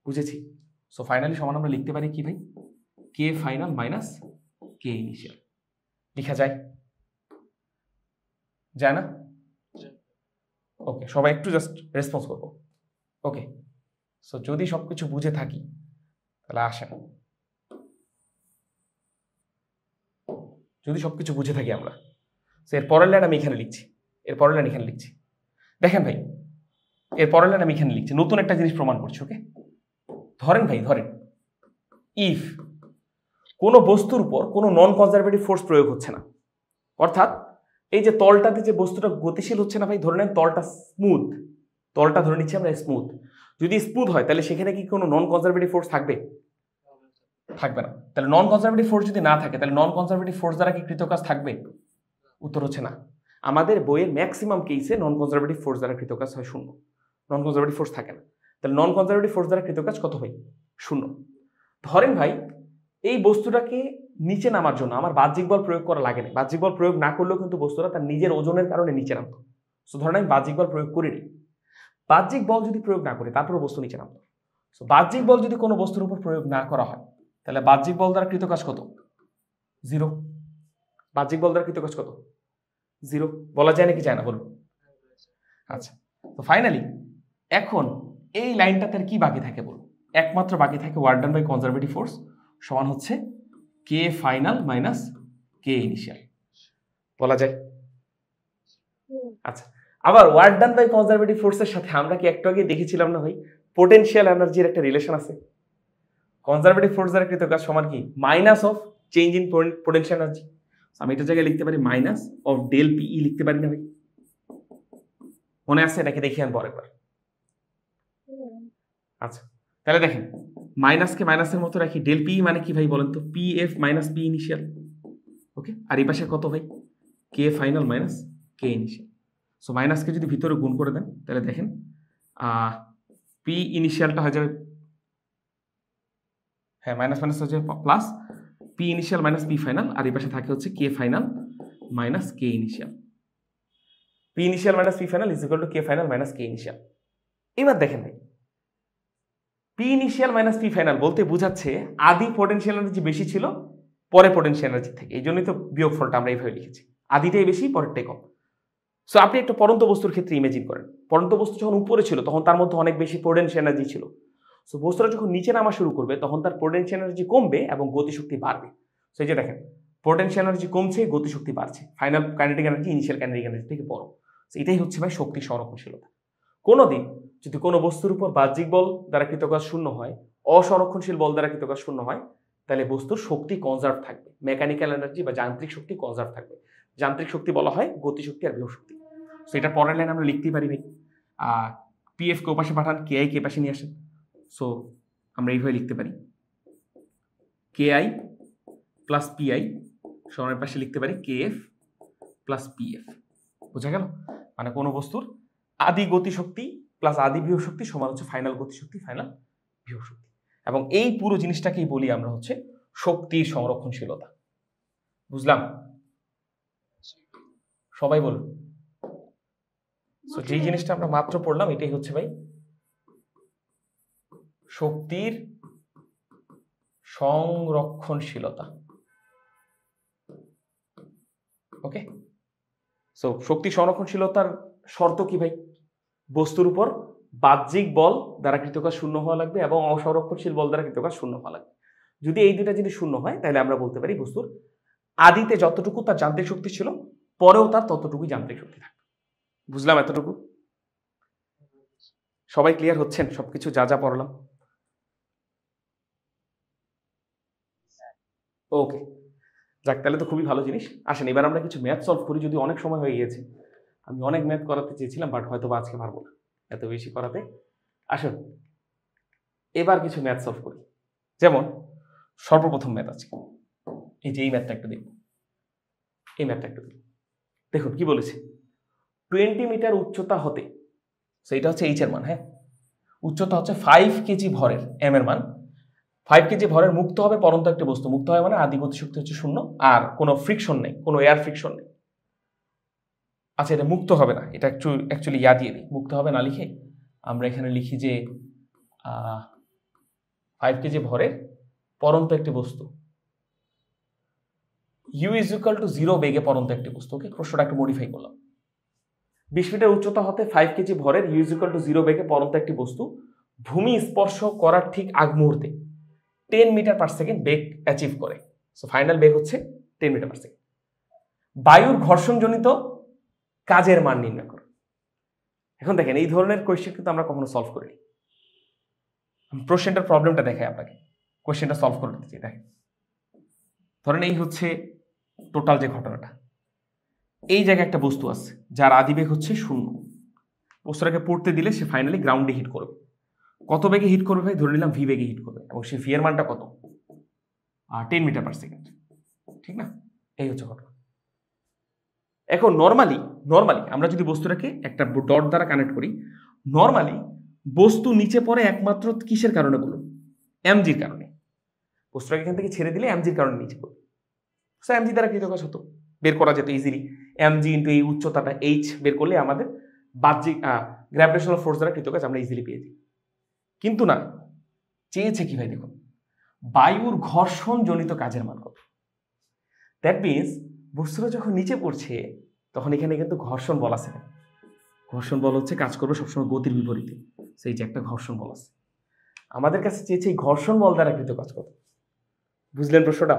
বুঝেছি। সো ফাইনালি সমান আমরা লিখতে পারি কি ভাই? K final minus K initial. লেখা যায় না? ওকে, সবাই একটু জাস্ট রেসপন্স করবো। ওকে, সো যদি সবকিছু বুঝে থাকি তাহলে আসেন, যদি সবকিছু বুঝে থাকি আমরা, এর পরের লাইন আমি এখানে লিখছি, দেখেন ভাই, এর পরের লাইন আমি এখানে লিখছি, নতুন একটা জিনিস প্রমাণ করছি। ওকে, ধরেন ইফ কোনো বস্তুর উপর কোনো নন কনজারভেটিভ ফোর্স প্রয়োগ হচ্ছে না, অর্থাৎ এই যে তলটাতে যে বস্তুটা গতিশীল হচ্ছে না ভাই, ধরে নেন তলটা স্মুথ, তলটা ধরে নিচ্ছি আমরা স্মুথ, যদি স্মুথ হয় তাহলে সেখানে কি কোনো নন কনজারভেটিভ ফোর্স থাকবে? থাকবে না। তাহলে নন কনজারভেটিভ ফোর্স যদি না থাকে তাহলে নন কনজারভেটিভ ফোর্স দ্বারা কি কৃতকাজ থাকবে? উত্তর হচ্ছে না। আমাদের বইয়ের ম্যাক্সিমাম কেসে নন কনজারভেটিভ ফোর্স দ্বারা কৃতকাজ হয় শূন্য, নন কনজারভেটিভ ফোর্স থাকে না। তাহলে নন কনজারভেটিভ ফোর্স দ্বারা কৃতকাজ কত হয়? শূন্য। ধরেন ভাই এই বস্তুটাকে নিচে নামার জন্য আমার বাহ্যিক বল প্রয়োগ করা লাগে না, বাহ্যিক বল প্রয়োগ না করলেও কিন্তু বস্তুটা তার নিজের ওজনের কারণে নিচে নামতো। সো ধরেন আমি বাহ্যিক বল প্রয়োগ করিনি, বাহ্যিক বল যদি প্রয়োগ না করি তারপরে বস্তু নিচে নামতো। সো বাহ্যিক বল যদি কোনো বস্তুর উপর প্রয়োগ না করা হয় তাহলে বাহ্যিক বল দ্বারা কৃতকাজ কত? জিরো। বাহ্যিক বল দ্বারা কৃতকাজ কত? জিরো। বলা যায় নাকি যায় না বলুন? আচ্ছা, তো ফাইনালি এখন এই লাইনটাতে কি বাকি থাকে বলুন? একমাত্র বাকি থাকে work done by conservative force সমান হচ্ছে K final minus K initial, বলা যায়। আচ্ছা, আবার ওয়ার্ক ডান বাই কনজারভেটিভ ফোর্সের সাথে আমরা কি একটু আগে দেখেছিলাম না ভাই পোটেনশিয়াল এনার্জির একটা রিলেশন আছে? কনজারভেটিভ ফোর্স দ্বারা কৃতকাজ সমান কি? Minus of change in potential energy. আমি এটার জায়গায় লিখতে পারি মাইনাস অফ ডেল পিই লিখতে পারি না ভাই? মনে আছে? এটাকে দেখি আনবো আরেকবার। আচ্ছা, তাহলে দেখেন মাইনাসকে মাইনাসের মতো রাখি, ডেল পিই মানে কি ভাই বলেন তো? P F minus P initial. Okay, আর এই পাশে কত ভাই? K final minus K initial. So মাইনাসকে যদি ভিতরে গুণ করে দেন তাহলে দেখেন পি ইনিশিয়ালটা হয়ে যাবে, হ্যাঁ মাইনাস মাইনাস হচ্ছে plus P initial minus P final, আর এই পাশে থাকে হচ্ছে K final minus K initial. P initial minus P final is equal to K final minus K initial. এবার দেখেন ভাই P initial minus P final বলতে বোঝাচ্ছে আদি পোটেনশিয়াল এনার্জি বেশি ছিল পরে পোটেনশিয়াল এনার্জি থেকে, এই জন্যই তো বিয়োগফলটা আমরা এইভাবে লিখেছি, আদিটাই বেশি পরেরটাই কম। সো আপনি একটা পরন্ত বস্তুর ক্ষেত্রে ইমেজিন করেন, পরন্ত বস্তু যখন উপরে ছিল তখন তার মধ্যে অনেক বেশি পোটেনশিয়াল এনার্জি ছিল। সো বস্তুটা যখন নিচে নামা শুরু করবে তখন তার পোটেনশিয়াল এনার্জি কমবে এবং গতিশক্তি বাড়বে। সো এই যে দেখেন পোটেনশিয়াল এনার্জি কমছে, গতিশক্তি বাড়ছে, final kinetic energy initial kinetic energy থেকে বড়। সো এটাই হচ্ছে ভাই শক্তি সংরক্ষণশীলতা। কোনোদিন যদি কোনো বস্তুর উপর বাহ্যিক বল দ্বারা কৃতকাজ শূন্য হয়, অসংরক্ষণশীল বল দ্বারা কৃতকাজ শূন্য হয়, তাহলে বস্তুর শক্তি কনজার্ভ থাকবে, মেকানিক্যাল এনার্জি বা যান্ত্রিক শক্তি কনজার্ভ থাকবে। যান্ত্রিক শক্তি বলা হয় গতিশক্তি আর বিভব শক্তি। সো এটা পরের লাইন আমরা লিখতেই পারি ভাই, পি এফ কে ওপাশে পাঠান, কে আই কে পাশে নিয়ে আসেন। সো আমরা এইভাবে লিখতে পারি কে আই প্লাস পি আই সমানের পাশে লিখতে পারি K F plus P F. বোঝা গেল? মানে কোনো বস্তুর আদি গতিশক্তি প্লাস আদি বিভব শক্তি সমান হচ্ছে ফাইনাল গতিশক্তি ফাইনাল বিভব শক্তি। এবং এই পুরো জিনিসটাকেই বলি আমরা হচ্ছে শক্তির সংরক্ষণশীলতা। বুঝলাম? সবাই বলুন। সো যেই জিনিসটা আমরা মাত্র পড়লাম এটাই হচ্ছে ভাই শক্তির সংরক্ষণশীলতা। ওকে, সো শক্তি সংরক্ষণশীলতার শর্ত কি ভাই? বস্তুর উপর বাহ্যিক বল দ্বারা কৃতকাজ শূন্য হওয়া লাগবে এবং অসংরক্ষণশীল বল দ্বারা কৃতকাজ শূন্য হওয়া লাগবে। যদি এই দুইটা জিনিস শূন্য হয় তাহলে আমরা বলতে পারি বস্তুর আদিতে যতটুকু তার যান্ত্রিক শক্তি ছিল পরেও তার ততটুকুই যান্ত্রিক শক্তি থাকবে। বুঝলাম এতটুকু? সবাই ক্লিয়ার হচ্ছেন সবকিছু যা যা পড়লাম? ওকে, যাক তাহলে তো খুবই ভালো জিনিস। আসেন এবার আমরা কিছু ম্যাথ সলভ করি, যদি অনেক সময় হয়ে গিয়েছে। আমি অনেক ম্যাথ করাতে চেয়েছিলাম বাট হয়তো বা আজকে পারবো না এত বেশি করাতে। আসুন এবার কিছু ম্যাথ সলভ করি। যেমন সর্বপ্রথম ম্যাথ আছে, এই যে এই ম্যাথটা একটু দেখুন, এই ম্যাথটা একটু দেখুন। দেখুন কি বলেছে, 20 মিটার উচ্চতা হতে, সেইটা হচ্ছে এইচ এর মান, হ্যাঁ উচ্চতা হচ্ছে 5 কেজি ভরের, এম এর মান 5 কেজি ভরের মুক্ত হবে পরন্ত একটি বস্তু। মুক্ত হয় মানে আদি গতিশক্তি হচ্ছে শূন্য আর কোনো ফ্রিকশন নেই, কোনো এয়ার ফ্রিকশন নেই। আচ্ছা এটা মুক্ত হবে না, এটা অ্যাকচুয়ালি ইয়া দিয়ে দিই, মুক্ত হবে না লিখে আমরা এখানে লিখি যে 5 কেজি ভরের পরন্ত একটি বস্তু, ইউ ইজ ইকুয়াল টু 0 বেগে পরন্ত একটি বস্তু। ওকে, প্রশ্নটা একটু মডিফাই করলাম। 20 মিটার উচ্চতা হতে 5 কেজি ভরের ইউ ইজ ইকুয়াল টু 0 বেগে পরন্ত একটি বস্তু ভূমি স্পর্শ করার ঠিক আগ মুহূর্তে 10 মিটার পার সেকেন্ড বেগ অ্যাচিভ করে। সো ফাইনাল বেগ হচ্ছে 10 মিটার পার সেকেন্ড। বায়ুর ঘর্ষণজনিত কাজের মান নির্ণয় করো। এখন দেখেন এই ধরনের কোয়েশ্চেন কিন্তু আমরা কখনো সলভ করিনি। প্রশ্নটার প্রবলেমটা দেখাই আপনাকে, কোয়েশ্চেনটা সলভ করে দিচ্ছি। দেখেন ধরেন এই হচ্ছে টোটাল যে ঘটনাটা, এই জায়গায় একটা বস্তু আছে যার আদিবেগ হচ্ছে 0। বস্তুটাকে পড়তে দিলে সে ফাইনালি গ্রাউন্ডে হিট করবে। কত বেগে হিট করবে ভাই? ধরে নিলাম ভি বেগে হিট করবে, এবং সে ভি এর মানটা কত? 10 মিটার পার সেকেন্ড, ঠিক না? এই হচ্ছে ঘটনা। এখন নর্মালি আমরা যদি বস্তুটাকে একটা ডট দ্বারা কানেক্ট করি, নর্মালি বস্তু নিচে পড়ে একমাত্র কিসের কারণে বলুন? এমজির কারণে। বস্তুটাকে এখান থেকে ছেড়ে দিলে এমজির কারণে নিচে পড়বে। সো এমজি দ্বারা কৃতকাজ হতো, বের করা যেত ইজিলি। এমজি ইন্টু এই উচ্চতাটা এইচ বের করলে আমাদের বাহ্যিক গ্র্যাভিটেশনাল ফোর্স দ্বারা কৃতকাজ আমরা ইজিলি পেয়ে যাই। কিন্তু না, চেয়েছে কি ভাই? দেখুন, বায়ুর ঘর্ষণ জনিত কাজের মান কত। দ্যাট মিনস বস্তুটা যখন নিচে পড়ছে তখন এখানে কিন্তু ঘর্ষণ বল আছে। ঘর্ষণ বল হচ্ছে কাজ করবে সবসময় গতির বিপরীতে, সেই যে একটা ঘর্ষণ বল আছে। আমাদের কাছে চেয়েছে এই ঘর্ষণ বল দ্বারা কৃত কাজ কত। বুঝলেন প্রশ্নটা?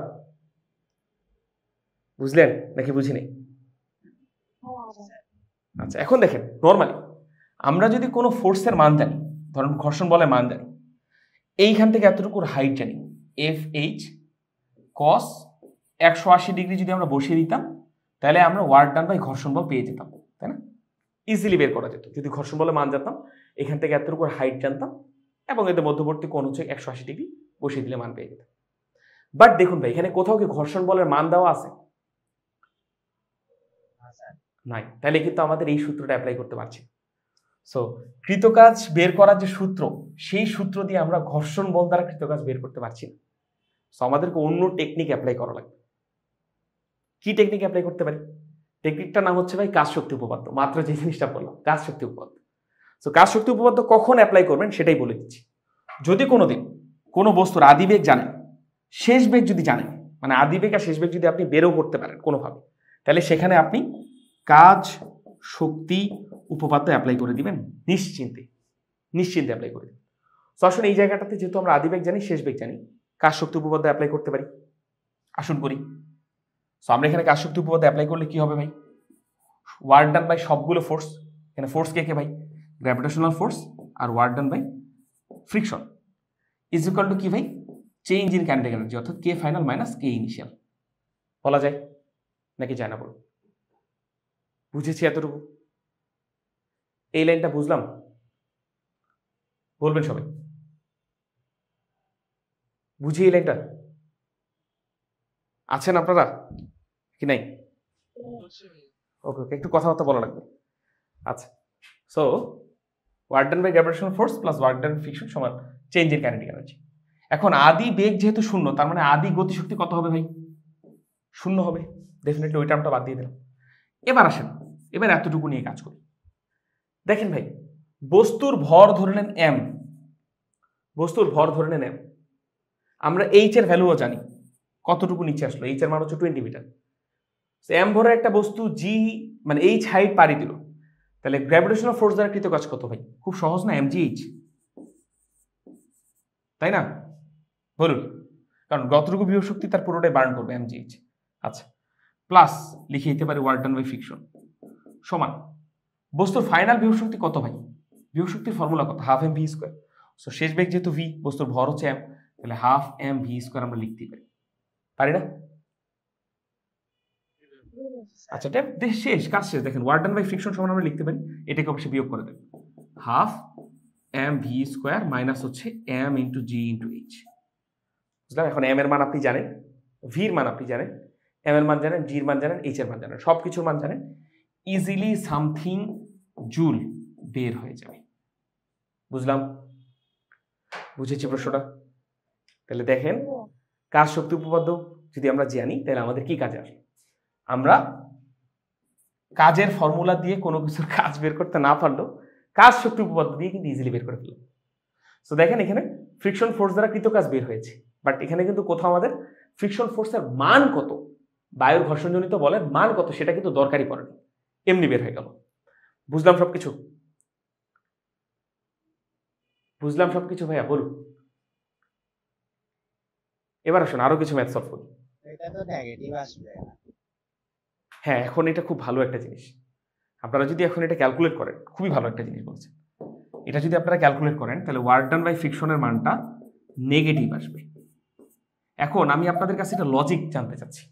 বুঝলেন নাকি বুঝিনি? আচ্ছা, এখন দেখেন, নর্মালি আমরা যদি কোনো ফোর্সের মান জানি, ধরুন ঘর্ষণ বলের মান জানি, এইখান থেকে এতটুকুর হাইট জানি, এফ এইচ কস 180 ডিগ্রি যদি আমরা বসিয়ে দিতাম তাহলে আমরা ওয়ার্ক ডান বাই ঘর্ষণ বল পেয়ে যেতাম, তাই না? ইজিলি বের করা যেত যদি ঘর্ষণ বলের মান জানতাম, এখান থেকে এতটুকুর হাইট জানতাম, এবং এদের মধ্যবর্তী কোণ হচ্ছে 180 ডিগ্রি, বসিয়ে দিলে মান পেয়ে যেতাম। বাট দেখুন ভাই, এখানে কোথাও কি ঘর্ষণ বলের মান দেওয়া আছে? নাই। তাহলে কিন্তু আমাদের এই সূত্রটা অ্যাপ্লাই করতে পারছি। সো কৃতকাজ বের করার যে সূত্র, সেই সূত্র দিয়ে আমরা ঘর্ষণ বল দ্বারা কৃতকাজ বের করতে পারছি না। সো আমাদেরকে অন্য টেকনিক অ্যাপ্লাই করা লাগবে। কি টেকনিক অ্যাপ্লাই করতে পারি? টেকনিকটার নাম হচ্ছে ভাই কাজ শক্তি উপপাদ্য। মাত্র যে জিনিসটা বললাম, কাজ শক্তি উপপাদ্য। সো কাজ শক্তি উপপাদ্য কখন অ্যাপ্লাই করবেন সেটাই বলে দিচ্ছি। যদি কোনোদিন কোনো বস্তুর আদিবেগ জানেন, শেষ বেগ যদি জানেন, মানে আদিবেগ আর শেষ বেগ যদি আপনি বেরও করতে পারেন কোনোভাবে, তাহলে সেখানে আপনি কাজ শক্তি উপপাদ্য অ্যাপ্লাই করে দিবেন নিশ্চিন্তে অ্যাপ্লাই করে দিবেন। সো আসুন এই জায়গাটাতে যেহেতু আমরা আদিবেগ জানি, শেষ বেগ জানি, কাজ শক্তি উপপাদ্য অ্যাপ্লাই করতে পারি। আসুন করি। সো আমরা এখানে কাজ শক্তি উপপাদ্য অ্যাপ্লাই করলে কি হবে ভাই? ওয়ার্ক ডান বাই সবগুলো ফোর্স, এখানে ফোর্স কে ভাই? গ্র্যাভিটেশনাল ফোর্স আর work done by friction is equal to কি ভাই? চেঞ্জ ইন কাইনেটিক এনার্জি, অর্থাৎ K final minus K initial. বলা যায় নাকি যায় না বলুন? বুঝেছি এতটুকু? এই লাইনটা বুঝলাম? বলবেন সবাই, বুঝি এই লাইনটা? আছেন আপনারা কি নাই? ওকে ওকে, একটু কথাবার্তা বলা লাগবে। আচ্ছা, so work done by gravitational force plus work done friction সমান চেঞ্জ ইন কাইনেটিক এনার্জি। এখন আদি বেগ যেহেতু 0, তার মানে আদি গতিশক্তি কত হবে ভাই? 0 হবে। ডেফিনেটলি ওই টার্মটা বাদ দিয়ে দিলাম। এবার আসেন, এবার এতটুকু নিয়ে কাজ করি। দেখেন ভাই, বস্তুর ভর ধরে নেন এম, আমরা এইচ এর ভ্যালুও জানি। কতটুকু নিচে আসলো? এইচ এর মান হচ্ছে 20 মিটার। এম ভরের একটা বস্তু জি মানে এইচ হাইট পাড়ি দিল, তাহলে গ্র্যাভিটেশনাল ফোর্স দ্বারা কৃত কাজ কত ভাই? খুব সহজ না, এম জি এইচ, তাই না? বলুন, কারণ যতটুকু বিভব শক্তি তার পুরোটাই বার্ন করবে এম জি এইচ। আচ্ছা, প্লাস লিখে দিতে পারি ওয়ার্ক ডান বাই ফ্রিকশন সমান বস্তুর ফাইনাল বিভব শক্তি কত ভাই? বিভব শক্তির ফর্মুলা কত? Half m v square. So শেষ বেগ যেহেতু ভি, বস্তুর ভর হচ্ছে এম, তাহলে হাফ এম ভি স্কোয়ার আমরা লিখতে পারি না? আচ্ছা, শেষ, কাজ শেষ। দেখেন ওয়ার্ক ডান বাই ফ্রিকশন সমান আমরা লিখতে পারি, এটাকে অবশ্যই বিয়োগ করে দেবেন, half m v square minus হচ্ছে m into g into h. বুঝলাম? এখন এম এর মান আপনি জানেন, ভির মান আপনি জানেন, এম এর মান জানেন, জির মান জানেন, এইচ এর মান জানেন, সব কিছুর মান জানেন, ইজিলি সামথিং জুল বের হয়ে যাবে। বুঝলাম? বুঝেছি প্রশ্নটা? তাহলে দেখেন, কাজ শক্তি উপপাদ্য যদি আমরা জানি তাহলে আমাদের কি কাজে আসে? আমরা কাজের ফর্মুলা দিয়ে কোনো কিছুর কাজ বের করতে না পারলেও কাজ শক্তি উপপাদ্য দিয়ে কিন্তু ইজিলি বের করে ফেললাম। সো দেখেন, এখানে ফ্রিকশন ফোর্স দ্বারা কৃত কাজ বের হয়েছে, বাট এখানে কিন্তু কোথাও আমাদের ফ্রিকশন ফোর্সের মান কত, বায়ুর ঘর্ষণজনিত বলের মান কত, সেটা কিন্তু দরকারই পড়ে না, এমনি বের হয়ে গেল। বুঝলাম সবকিছু? বুঝলাম সবকিছু ভাইয়া? বলুন। এবার আসুন আরো কিছু ম্যাথ সলভ করি। এটা তো নেগেটিভ আসবে। হ্যাঁ, এখন এটা খুব ভালো একটা জিনিস। আপনারা যদি এখন এটা ক্যালকুলেট করেন, খুবই ভালো একটা জিনিস বলছেন। এটা যদি আপনারা ক্যালকুলেট করেন তাহলে ওয়ার্ক ডান বাই ফ্রিকশনের মানটা নেগেটিভ আসবে। এখন আমি আপনাদের কাছে একটা লজিক জানতে চাচ্ছি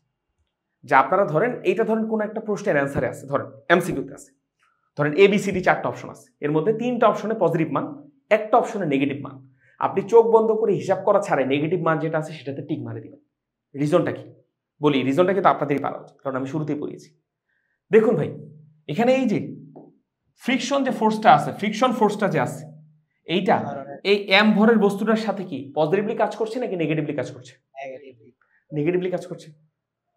যে আপনারা ধরেন এইটা ধরেন কোন একটা প্রশ্নের অ্যান্সারে আছে, ধরেন এমসিকিউতে আছে, ধরেন এবিসিডি 4টা অপশন আছে, এর মধ্যে 3টা অপশনে পজিটিভ মান, একটা অপশনে নেগেটিভ মান। আপনি চোখ বন্ধ করে হিসাব করা ছাড়াই নেগেটিভ মান যেটা আছে সেটাতে টিক মারে দিবেন। রিজনটা কি বলি, রিজনটা কিন্তু আপনাদেরই পারা উচিত, কারণ আমি শুরুতেই পড়িয়েছি। দেখুন ভাই, এখানে এই যে ফ্রিকশন যে ফোর্সটা আছে, ফ্রিকশন ফোর্সটা যে আছে, এইটা এই এম ভরের বস্তুটার সাথে কি পজিটিভলি কাজ করছে নাকি নেগেটিভলি কাজ করছে? নেগেটিভলি কাজ করছে।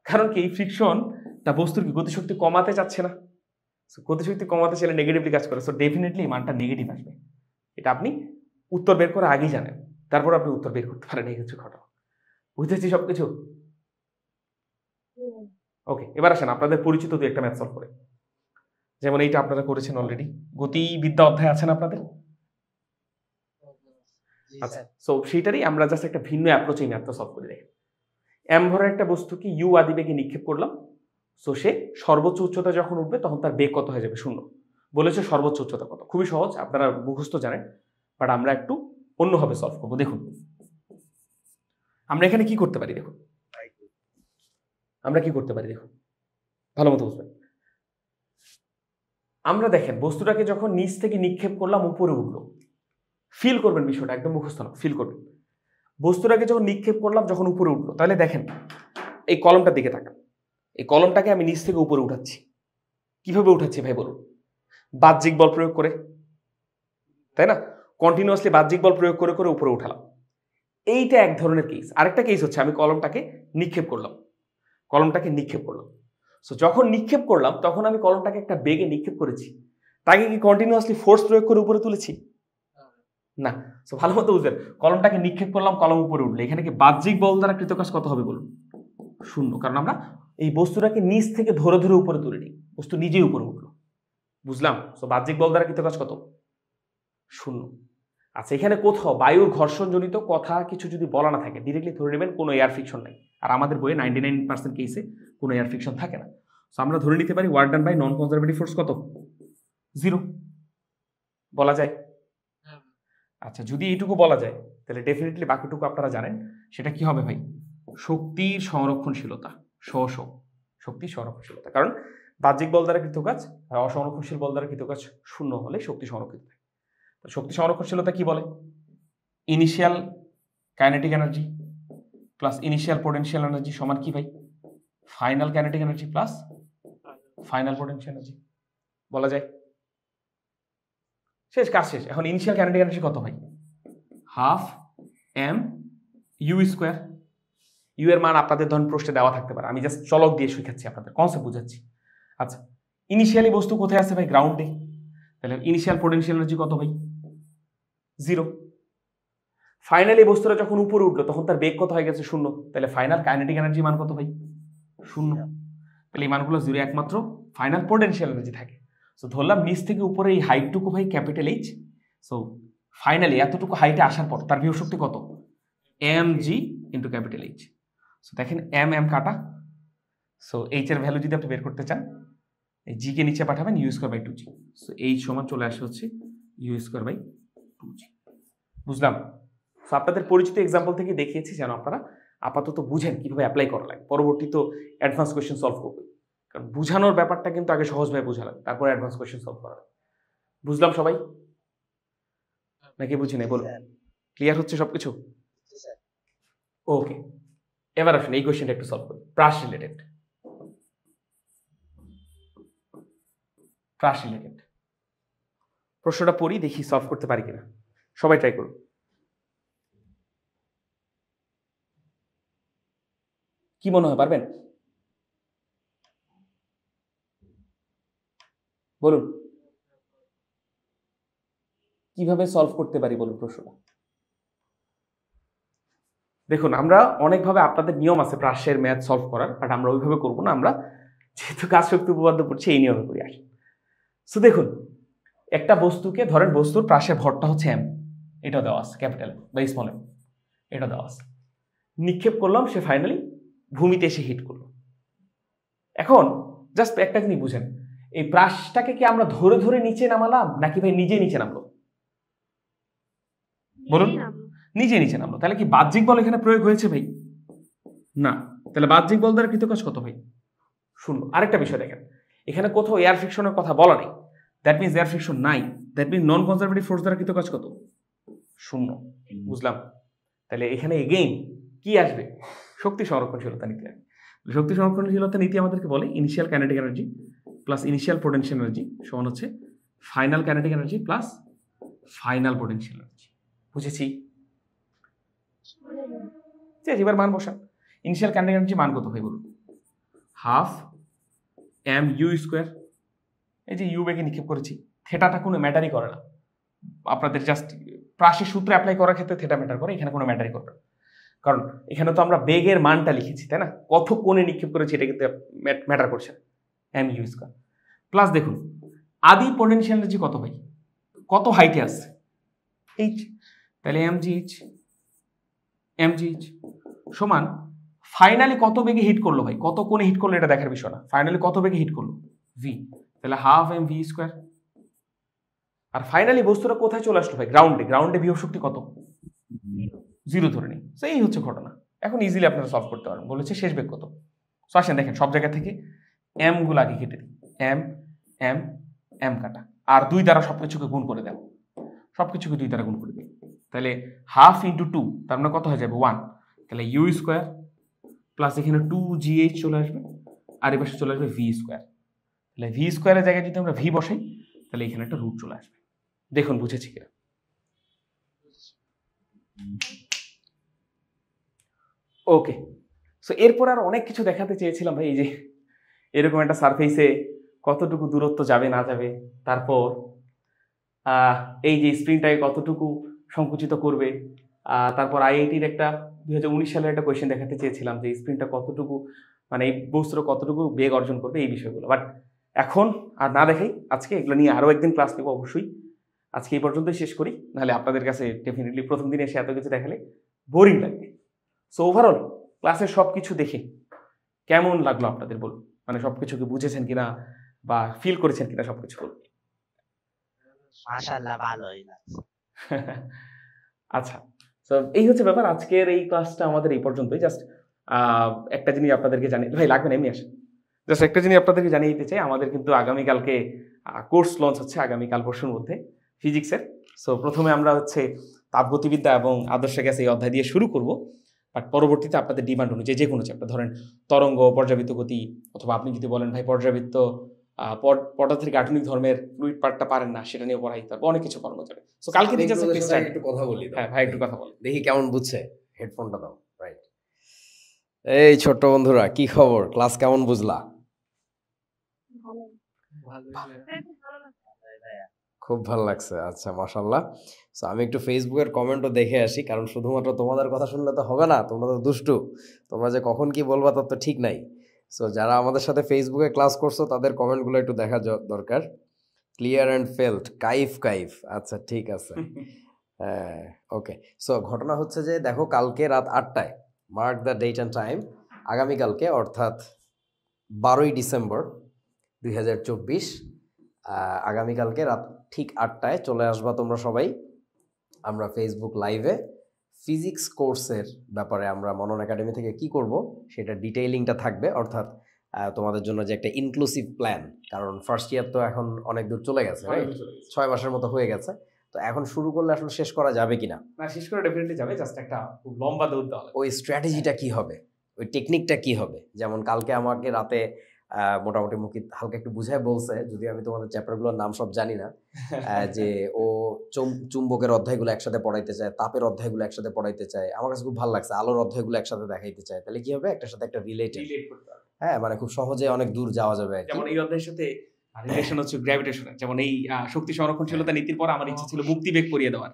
কারণ কি, ফ্রিকশনটা বস্তুর কি গতিশক্তি কমাতে চাচ্ছে না, গতিশক্তি কমাতে চাইলে নেগেটিভলি কাজ করে, সো ডেফিনেটলি মানটা নেগেটিভ আসবে। এটা আপনি উত্তর বের করে আগেই জানেন, তারপর আপনি উত্তর বের করতে পারেন, এই হচ্ছে ঘটনা। বুঝতেছি সবকিছু? ওকে, এবার আসেন আপনাদের পরিচিত দু একটা ম্যাথ সলভ করে। যেমন এইটা আপনারা করেছেন অলরেডি, গতিবিদ্যা অধ্যায় আছেন আপনাদের। আচ্ছা, সো সেইটারই আমরা জাস্ট একটা ভিন্ন অ্যাপ্রোচে এই ম্যাথটা সলভ করে দেখেন। এম ভরের একটা বস্তুকে ইউ আদিবেগে নিক্ষেপ করলাম, সো সে সর্বোচ্চ উচ্চতা যখন উঠবে তখন তার বেগ কত হয়ে যাবে? 0। বলেছে সর্বোচ্চ উচ্চতা কত, খুবই সহজ, আপনারা মুখস্থ জানেন, বাট আমরা একটু অন্যভাবে সলভ করবো। দেখুন আমরা এখানে কি করতে পারি, দেখুন আমরা কি করতে পারি, দেখুন ভালো মতো বুঝবেন। আমরা দেখেন বস্তুটাকে যখন নিচ থেকে নিক্ষেপ করলাম উপরে উঠলো, ফিল করবেন বিষয়টা, একদম মুখস্থ না, ফিল করবেন। বস্তুটাকে যখন নিক্ষেপ করলাম যখন উপরে উঠলো, তাহলে দেখেন এই কলমটার দিকে তাকান, এই কলমটাকে আমি নিচ থেকে উপরে উঠাচ্ছি। কিভাবে উঠাচ্ছি ভাই বলুন? বাহ্যিক বল প্রয়োগ করে, তাই না? কন্টিনিউয়াসলি বাহ্যিক বল প্রয়োগ করে করে উপরে উঠালাম। এইটা এক ধরনের কেস। আরেকটা কেস হচ্ছে আমি কলমটাকে নিক্ষেপ করলাম, কলমটাকে নিক্ষেপ করলাম। সো যখন নিক্ষেপ করলাম তখন আমি কলমটাকে একটা বেগে নিক্ষেপ করেছি, তাকে কি কন্টিনিউয়াসলি ফোর্স প্রয়োগ করে উপরে তুলেছি? না। সো ভালো মতো বুঝলেন, কলমটাকে নিক্ষেপ করলাম, কলম উপরে উঠলো, এখানে কি বাহ্যিক বল দ্বারা কৃতকাজ কত হবে বলুন? 0, কারণ আমরা এই বস্তুটাকে নিচ থেকে ধরে ধরে উপরে তুলে নিই, বস্তু নিজেই উপরে উঠলো। বুঝলাম? সো বাহ্যিক বল দ্বারা কৃতকাজ কত? 0। আচ্ছা, এখানে কোথাও বায়ুর ঘর্ষণজনিত কথা কিছু যদি বলা না থাকে, ডিরেক্টলি ধরে নেবেন কোনো এয়ার ফ্রিকশন নাই। আর আমাদের বইয়ে 99% কেসে কোনো এয়ার ফ্রিকশন থাকে না। সো আমরা ধরে নিতে পারি work done by non conservative force কত? 0 বলা যায়। আচ্ছা, যদি এইটুকু বলা যায় তাহলে ডেফিনেটলি বাকিটুকু আপনারা জানেন, সেটা কি হবে ভাই? শক্তির সংরক্ষণশীলতা, শক্তির সংরক্ষণশীলতা। কারণ বাহ্যিক বল দ্বারা কৃত কাজ আর অসংরক্ষণশীল বল দ্বারা কৃত কাজ 0 হলে শক্তি সংরক্ষিত থাকে। শক্তি সংরক্ষণশীলতা কি বলে? Initial kinetic energy plus initial potential energy সমান কি ভাই? Final kinetic energy plus final potential energy. বলা যায়? শেষ, কাজ শেষ। এখন ইনিশিয়াল কাইনেটিক এনার্জি কত ভাই? Half m u square. U এর মান আপনাদের ধরুন প্রশ্নে দেওয়া থাকতে পারে, আমি জাস্ট চলক দিয়ে শিখাচ্ছি, আপনাদের কনসেপ্ট বুঝাচ্ছি। আচ্ছা, ইনিশিয়ালি বস্তু কোথায় আছে ভাই? গ্রাউন্ডে। তাহলে ইনিশিয়াল পোটেনশিয়াল এনার্জি কত ভাই? 0। ফাইনালি বস্তুটা যখন উপরে উঠলো তখন তার বেগ কত হয়ে গেছে? 0। তাহলে ফাইনাল কাইনেটিক এনার্জি মান কত ভাই? 0। তাহলে এই মানগুলো 0, একমাত্র ফাইনাল পোটেনশিয়াল এনার্জি থাকে। সো ধরলাম নিচ থেকে উপরে এই হাইটটুকু ভাই ক্যাপিটাল এইচ। সো ফাইনালি এতটুকু হাইটে আসার পর তার বিভব শক্তি কত? M g into capital h. So দেখেন এম এম কাটা, সো এইচ এর ভ্যালু যদি আপনি বের করতে চান, এই জি কে নিচে পাঠাবেন u square by 2g। So H সমান চলে আসে হচ্ছে ইউ স্কোয়ার বাই 2g। বুঝলাম? সো আপনাদের পরিচিত এক্সাম্পল থেকে দেখিয়েছি যেন আপনারা আপাতত বুঝেন কিভাবে অ্যাপ্লাই করা লাগে। পরবর্তী তো অ্যাডভান্স কোয়েশ্চেন সলভ করবে, কারণ বুঝানোর ব্যাপারটা কিন্তু আগে সহজভাবে বোঝা লাগে, তারপর অ্যাডভান্স কোয়েশ্চেন সলভ করা লাগে। বুঝলাম সবাই নাকি বুঝি নাই? বলুন, ক্লিয়ার হচ্ছে সবকিছু? ওকে, এবার আসুন এই কোয়েশ্চেনটা একটু সলভ করি। প্রাস রিলেটেড, প্রাস রিলেটেড প্রশ্নটা পড়ি, দেখি সলভ করতে পারি কিনা। সবাই ট্রাই করুন। কি মনে হয়, পারবেন? বলুন কিভাবে সলভ করতে পারি, বলুন প্রশ্নটা। দেখুন, আমরা অনেকভাবে, আপনাদের নিয়ম আছে প্রাসের ম্যাথ সলভ করার, বাট আমরা ওইভাবে করবো না। আমরা যেহেতু কাজ শক্তি উপপাদ্য পড়ছি এই নিয়মে করি আসি। সো দেখুন, একটা বস্তুকে ধরেন, বস্তুর প্রাসের ভরটা হচ্ছে এম, এটা দেওয়া আছে ক্যাপিটাল বা স্মল এম, এটা দেওয়া আছে। নিক্ষেপ করলাম, সে ফাইনালি ভূমিতে এসে হিট করলো। এখন জাস্ট একটা জিনিস বুঝেন, এই প্রাসটাকে কি আমরা ধরে ধরে নিচে নামালাম নাকি ভাই নিজে নিচে নামলো? বলুন, নিজে নিচে নামলো। তাহলে কি বাহ্যিক বল এখানে প্রয়োগ হয়েছে ভাই? না। তাহলে বাহ্যিক বল দ্বারা কৃত কাজ কত ভাই? 0। আরেকটা বিষয় দেখেন, এখানে কোথাও এয়ার ফ্রিকশনের কথা বলা নেই, দ্যাট মিনস এয়ার ফ্রিকশন নাই, that means non conservative force দ্বারা কৃত কাজ কত? 0। বুঝলাম। তাহলে এখানে এগেইন কি আসবে? শক্তি সংরক্ষণশীলতা নীতি আসবে। শক্তি সংরক্ষণশীলতা নীতি আমাদেরকে বলে initial kinetic energy plus initial potential energy সমান হচ্ছে final kinetic energy plus final potential energy. বুঝেছি? এবার মান বসান। ইনিশিয়াল কাইনেটিক এনার্জি মান কত ভাই বলুন? Half m u square. এই যে ইউ বেগে নিক্ষেপ করেছি, থেটাটা কোনো ম্যাটারই করে না। আপনাদের জাস্ট প্রাসের সূত্র অ্যাপ্লাই করার ক্ষেত্রে থেটা ম্যাটার করে, এখানে কোনো ম্যাটারই করবে না, কারণ এখানে তো আমরা বেগের মানটা লিখেছি, তাই না? কত কোণে নিক্ষেপ করেছি এটা কিন্তু ম্যাটার করছে না। এম ইউ স্কোয়ার প্লাস দেখুন আদি পোটেনশিয়াল এনার্জি কত ভাই? কত হাইটে আছে? এইচ। তাহলে এম জি এইচ সমান ফাইনালি কত বেগে হিট করলো ভাই? কত কোণে হিট করলো এটা দেখার বিষয় না, ফাইনালি কত বেগে হিট করলো? ভি। তাহলে হাফ এম ভি স্কোয়ার। আর ফাইনালি বস্তুটা কোথায় চলে আসলো ভাই? গ্রাউন্ডে। গ্রাউন্ডে বিভব শক্তি কত? 0 ধরে নিই। সো এই হচ্ছে ঘটনা। এখন ইজিলি আপনারা সলভ করতে পারেন। বলেছে শেষ বেগ কত। সো আসেন দেখেন সব জায়গা থেকে এম গুলো আগে কেটে দিই। এম এম এম কাটা, আর 2 দ্বারা সবকিছুকে গুণ করে দেব। সবকিছুকে 2 দ্বারা গুণ করে দিই। তাহলে হাফ ইন্টু 2 তার মানে কত হয়ে যাবে? 1। তাহলে ইউ স্কোয়ার প্লাস এখানে 2gh চলে আসবে, আর এ পাশে চলে আসবে ভি স্কোয়ার। তাহলে ভি স্কোয়ারের জায়গায় যদি আমরা ভি বসাই তাহলে এখানে একটা রুট চলে আসবে। দেখুন বুঝেছি কিনা? ওকে। সো এরপর আর অনেক কিছু দেখাতে চেয়েছিলাম ভাই, এই যে এরকম একটা সারফেসে কতটুকু দূরত্ব যাবে না যাবে, তারপর এই যে স্প্রিংটাকে কতটুকু সংকুচিত করবে, তারপর আইআইটির একটা 2019 সালের একটা কোয়েশ্চেন দেখাতে চেয়েছিলাম যে স্প্রিংটা কতটুকু মানে এই বস্তুর কতটুকু বেগ অর্জন করবে, এই বিষয়গুলো। বাট এখন আর না দেখাই, আজকে এগুলো নিয়ে আরও একদিন ক্লাস নেব অবশ্যই। আজকে এই পর্যন্তই শেষ করি, নাহলে আপনাদের কাছে ডেফিনেটলি প্রথম দিনে এসে এত কিছু দেখালে বোরিং লাগবে। সো ওভারঅল ক্লাসের সব কিছু দেখে কেমন লাগলো আপনাদের বলুন? মানে সব কিছুকে বুঝেছেন কিনা বা ফিল করেছেন কিনা সবকিছু বলুন। মাশাআল্লাহ ভালোই লাগছে। আচ্ছা, তো এই হচ্ছে ব্যাপার। আজকের এই ক্লাসটা আমাদের এই পর্যন্তই। জাস্ট একটা জিনিস আপনাদেরকে জানিয়ে, ভাই লাগবে না এমনি আসেন, জাস্ট একটা জিনিস আপনাদেরকে জানিয়ে দিতে চাই, আমাদের কিন্তু আগামীকালকে কোর্স লঞ্চ হচ্ছে, আগামীকাল পরশুর মধ্যে ফিজিক্সের। সো প্রথমে আমরা হচ্ছে তাপগতিবিদ্যা এবং আদর্শ গ্যাস এই অধ্যায় দিয়ে শুরু করব, বাট পরবর্তীতে আপনাদের ডিমান্ড অনুযায়ী যে কোনো চ্যাপ্টার, ধরেন তরঙ্গ, পর্যাবৃত্ত গতি, অথবা আপনি যদি বলেন ভাই পর্যাবৃত্ত পদার্থের গাঠনিক ধর্মের ফ্লুইড পার্টটা পারেন না, সেটা নিয়ে পড়াই, তারপর অনেক কিছু করানো যাবে। সো কালকে একটু কথা বলি। হ্যাঁ ভাই একটু কথা বলেন, দেখি কেমন বুঝছে। হেডফোনটা দাও। রাইট। এই ছোট্ট বন্ধুরা, কি খবর? ক্লাস কেমন বুঝলা? খুব ভালো লাগছে। আচ্ছা, মাশাআল্লাহ। সো আমি একটু ফেসবুকের কমেন্টও দেখে আসি, কারণ শুধুমাত্র তোমাদের কথা শুনলে তো হবে না, তোমরা তো দুষ্টু, তোমরা যে কখন কি বলবা তার তো ঠিক নাই। সো যারা আমাদের সাথে ফেসবুকে ক্লাস করছো তাদের কমেন্টগুলো একটু দেখা দরকার। Clear and felt, Kaif. আচ্ছা ঠিক আছে। হ্যাঁ, ওকে। সো ঘটনা হচ্ছে যে দেখো, কালকে রাত 8টায়, mark the date and time, আগামীকালকে অর্থাৎ 12ই ডিসেম্বর 2024, আগামীকালকে রাত ঠিক 8টায় চলে আসবা তোমরা সবাই। আমরা ফেসবুক লাইভে ফিজিক্স কোর্সের ব্যাপারে আমরা মনন একাডেমি থেকে কি করব সেটা ডিটেইলিংটা থাকবে, অর্থাৎ তোমাদের জন্য যে একটা ইনক্লুসিভ প্ল্যান, কারণ ফার্স্ট ইয়ার তো এখন অনেক দূর চলে গেছে, রাইট? 6 মাসের মতো হয়ে গেছে। তো এখন শুরু করলে আসলে শেষ করা যাবে কিনা? না, শেষ করে ডেফিনেটলি যাবে, জাস্ট একটা খুব লম্বা দৌড় দেওয়া হবে। ওই স্ট্র্যাটেজিটা কি হবে, ওই টেকনিকটা কি হবে? যেমন কালকে আমাকে রাতে মোটামুটি মুকিত হালকা একটু বুঝায় বলছে, যদি আমি তোমাদের চ্যাপ্টারগুলোর নাম সব জানি না, যে ও চুম্বকের অধ্যায়গুলো একসাথে পড়াইতে চায়, তাপের অধ্যায়গুলো একসাথে পড়াইতে চায়। আমার কাছে খুব ভালো লাগছে, আলোর অধ্যায়গুলো একসাথে দেখাইতে চায়। তাহলে কি হবে? একটার সাথে একটা রিলেটেড, হ্যাঁ, মানে খুব সহজে অনেক দূর যাওয়া যাবে। যেমন এই অধ্যায়ের সাথে রিলেশন হচ্ছে গ্র্যাভিটেশন, যেমন এই শক্তি সংরক্ষণশীলতা নীতির পর আমার ইচ্ছা ছিল মুক্তিবেগ পড়িয়ে দেওয়ার।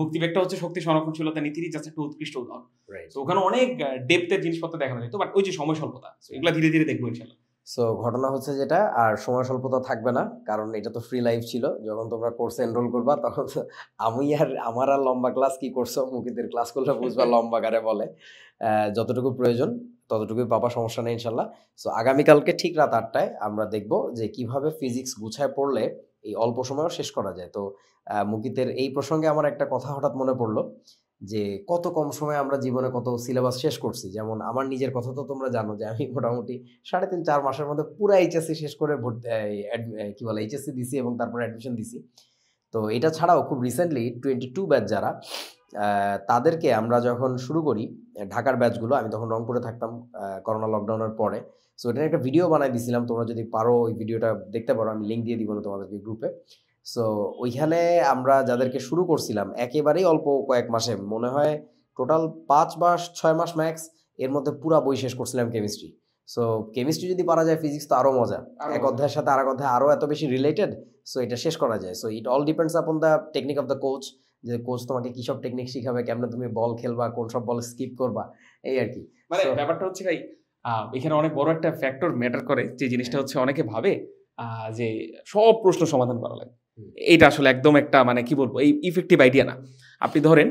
মুক্তিবেগটা হচ্ছে শক্তি সংরক্ষণশীলতা নীতিরই জাস্ট একটা উৎকৃষ্ট উদাহরণ। তো ওখানে অনেক ডেপথের জিনিসপত্র দেখানো যেত, বাট ওই যে সময় স্বল্পতা, এগুলো ধীরে ধীরে দেখবো ইনশাআল্লাহ। সো ঘটনা হচ্ছে যেটা, আর সময় স্বল্পতা থাকবে না, কারণ এটা তো ফ্রি লাইভ ছিল। যখন তোমরা কোর্সে এনরোল করবা তখন আমার আর লম্বা ক্লাস কি করছো, মুকিতের ক্লাস করলে বুঝবা লম্বা কারে বলে। যতটুকু প্রয়োজন ততটুকুই পাবা, সমস্যা নেই ইনশাল্লাহ। সো আগামীকালকে ঠিক রাত 8টায় আমরা দেখব যে কিভাবে ফিজিক্স গুছায় পড়লে এই অল্প সময়েও শেষ করা যায়। তো মুকিতের এই প্রসঙ্গে আমার একটা কথা হঠাৎ মনে পড়লো, যে কত কম সময়ে আমরা জীবনে কত সিলেবাস শেষ করছি। যেমন আমার নিজের কথা তো তোমরা জানো যে আমি মোটামুটি 3.5-4 মাসের মধ্যে পুরো এইচএসসি শেষ করে কি বলে এইচএসসি দিছি এবং তারপরে অ্যাডমিশন দিছি। তো এটা ছাড়াও খুব রিসেন্টলি 22 ব্যাচ যারা তাদেরকে আমরা যখন শুরু করি ঢাকার ব্যাচগুলো, আমি তখন রংপুরে থাকতাম করোনা লকডাউনের পরে। সো এটা একটা ভিডিও বানাই দিয়েছিলাম, তোমরা যদি পারো ওই ভিডিওটা দেখতে পারো, আমি লিঙ্ক দিয়ে দিব না তোমাদেরকে গ্রুপে। সো ওইখানে আমরা যাদেরকে শুরু করছিলাম একেবারেই অল্প কয়েক মাসে, মনে হয় টোটাল 5 বা 6 মাস ম্যাক্স, এর মধ্যে পুরা বই শেষ করছিলাম কেমিস্ট্রি। সো কেমিস্ট্রি যদি পারা যায়, ফিজিক্স তো আরও মজা, এক অধ্যায়ের সাথে আর এক অধ্যায় আরও এত বেশি রিলেটেড। সো এটা শেষ করা যায়। So it all depends upon the technique of the coach, যে কোচ তোমাকে কী সব টেকনিক শিখাবে, কেমনে তুমি বল খেলবা, কোন সব বল স্কিপ করবা, এই আর কি। মানে ব্যাপারটা হচ্ছে ভাই এখানে অনেক বড় একটা ফ্যাক্টর ম্যাটার করে, যে জিনিসটা হচ্ছে অনেকে ভাবে যে সব প্রশ্ন সমাধান করা লাগে। এটা আসলে একদম একটা মানে কি বলবো, এই ইফেক্টিভ আইডিয়া না। আপনি ধরেন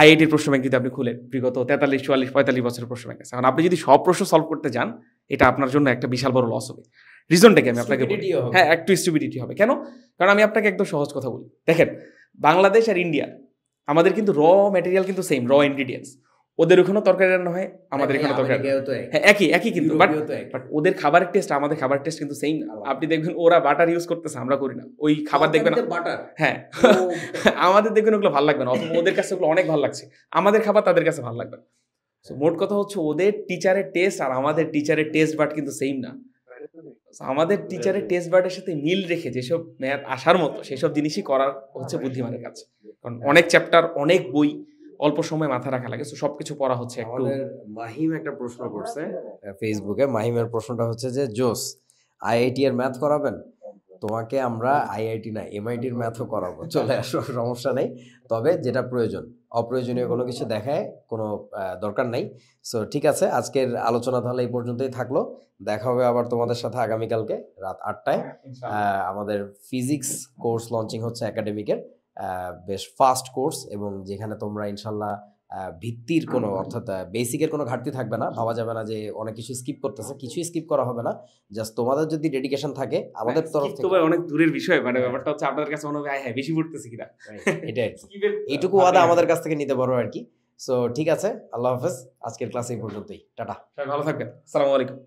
আইআইটির প্রশ্ন ব্যাংক যদি আপনি খুলেন, বিগত 43, 44, 45 বছরের প্রশ্ন ব্যাংক আছে, এখন আপনি যদি সব প্রশ্ন সলভ করতে যান, এটা আপনার জন্য একটা বিশাল বড় লস হবে। রিজনটা কি আমি আপনাকে বলি, হ্যাঁ একটু স্টুপিডিটি হবে। কেন? কারণ আমি আপনাকে একদম সহজ কথা বলি, দেখেন বাংলাদেশ আর ইন্ডিয়া আমাদের কিন্তু র ম্যাটেরিয়াল কিন্তু সেম, র ইনগ্রিডিয়েন্টস। ওদের ওখানে তরকারি রান্না হয়, আমাদের এখানে তরকারি, হ্যাঁ একই কিন্তু, বাট ওদের খাবারের টেস্ট আমাদের খাবারের টেস্ট কিন্তু সেম। আপনি দেখবেন ওরা বাটার ইউজ করতেছে, আমরা করি না। ওই খাবার দেখবেন বাটার, হ্যাঁ আমাদের দেখবেন ওগুলো ভালো লাগবে না, অথবা ওদের কাছে ওগুলো অনেক ভালো লাগছে, আমাদের খাবার তাদের কাছে ভালো লাগবে না। মোট কথা হচ্ছে ওদের টিচারের টেস্ট আর আমাদের টিচারের টেস্ট বাট কিন্তু সেম না। আমাদের টিচারের টেস্ট বাটের সাথে মিল রেখে যেসব ম্যাথ আসার মতো সেসব জিনিসই করার হচ্ছে বুদ্ধিমানের কাছে। কারণ অনেক চ্যাপ্টার, অনেক বই, অল্প সময় মাথা রাখা লাগে, সবকিছু পড়া হচ্ছে। আমাদের মাহিম একটা প্রশ্ন করছে ফেসবুকে, মাহিমের প্রশ্নটা হচ্ছে যে জোস আইআইটি এর ম্যাথ করাবেন? তোমাকে আমরা আইআইটি না এমআইটির ম্যাথও করাবো, চলে আসো, সমস্যা নেই। তবে যেটা প্রয়োজন, অপ্রয়োজনীয় কোনো কিছু দেখায় কোনো দরকার নাই। সো ঠিক আছে, আজকের আলোচনা তাহলে এই পর্যন্তই থাকলো। দেখা হবে আবার তোমাদের সাথে আগামীকালকে রাত 8টায়। আমাদের ফিজিক্স কোর্স লঞ্চিং হচ্ছে একাডেমিকের, বেশ ফাস্ট কোর্স, এবং যেখানে তোমরা ইনশাল্লাহ ভিত্তির কোনো অর্থাৎ বেসিকের কোনো ঘাটতি থাকবে না। ভাবা যাবে না যে অনেক কিছু স্কিপ করতেছে, কিছুই স্কিপ করা হবে না। জাস্ট তোমাদের যদি ডেডিকেশন থাকে আমাদের তরফ থেকে, অনেক দূরের বিষয়, মানে ব্যাপারটা হচ্ছে আপনাদের কাছে মনে হবে হ্যাঁ বেশি পড়তেছি কিনা, এটা এইটুকু ওয়াদা আমাদের কাছ থেকে নিতে পারো আর কি। সো ঠিক আছে, আল্লাহ হাফেজ, আজকের ক্লাস এই পর্যন্তই, টাটা, ভালো থাকবেন, আসসালামু আলাইকুম।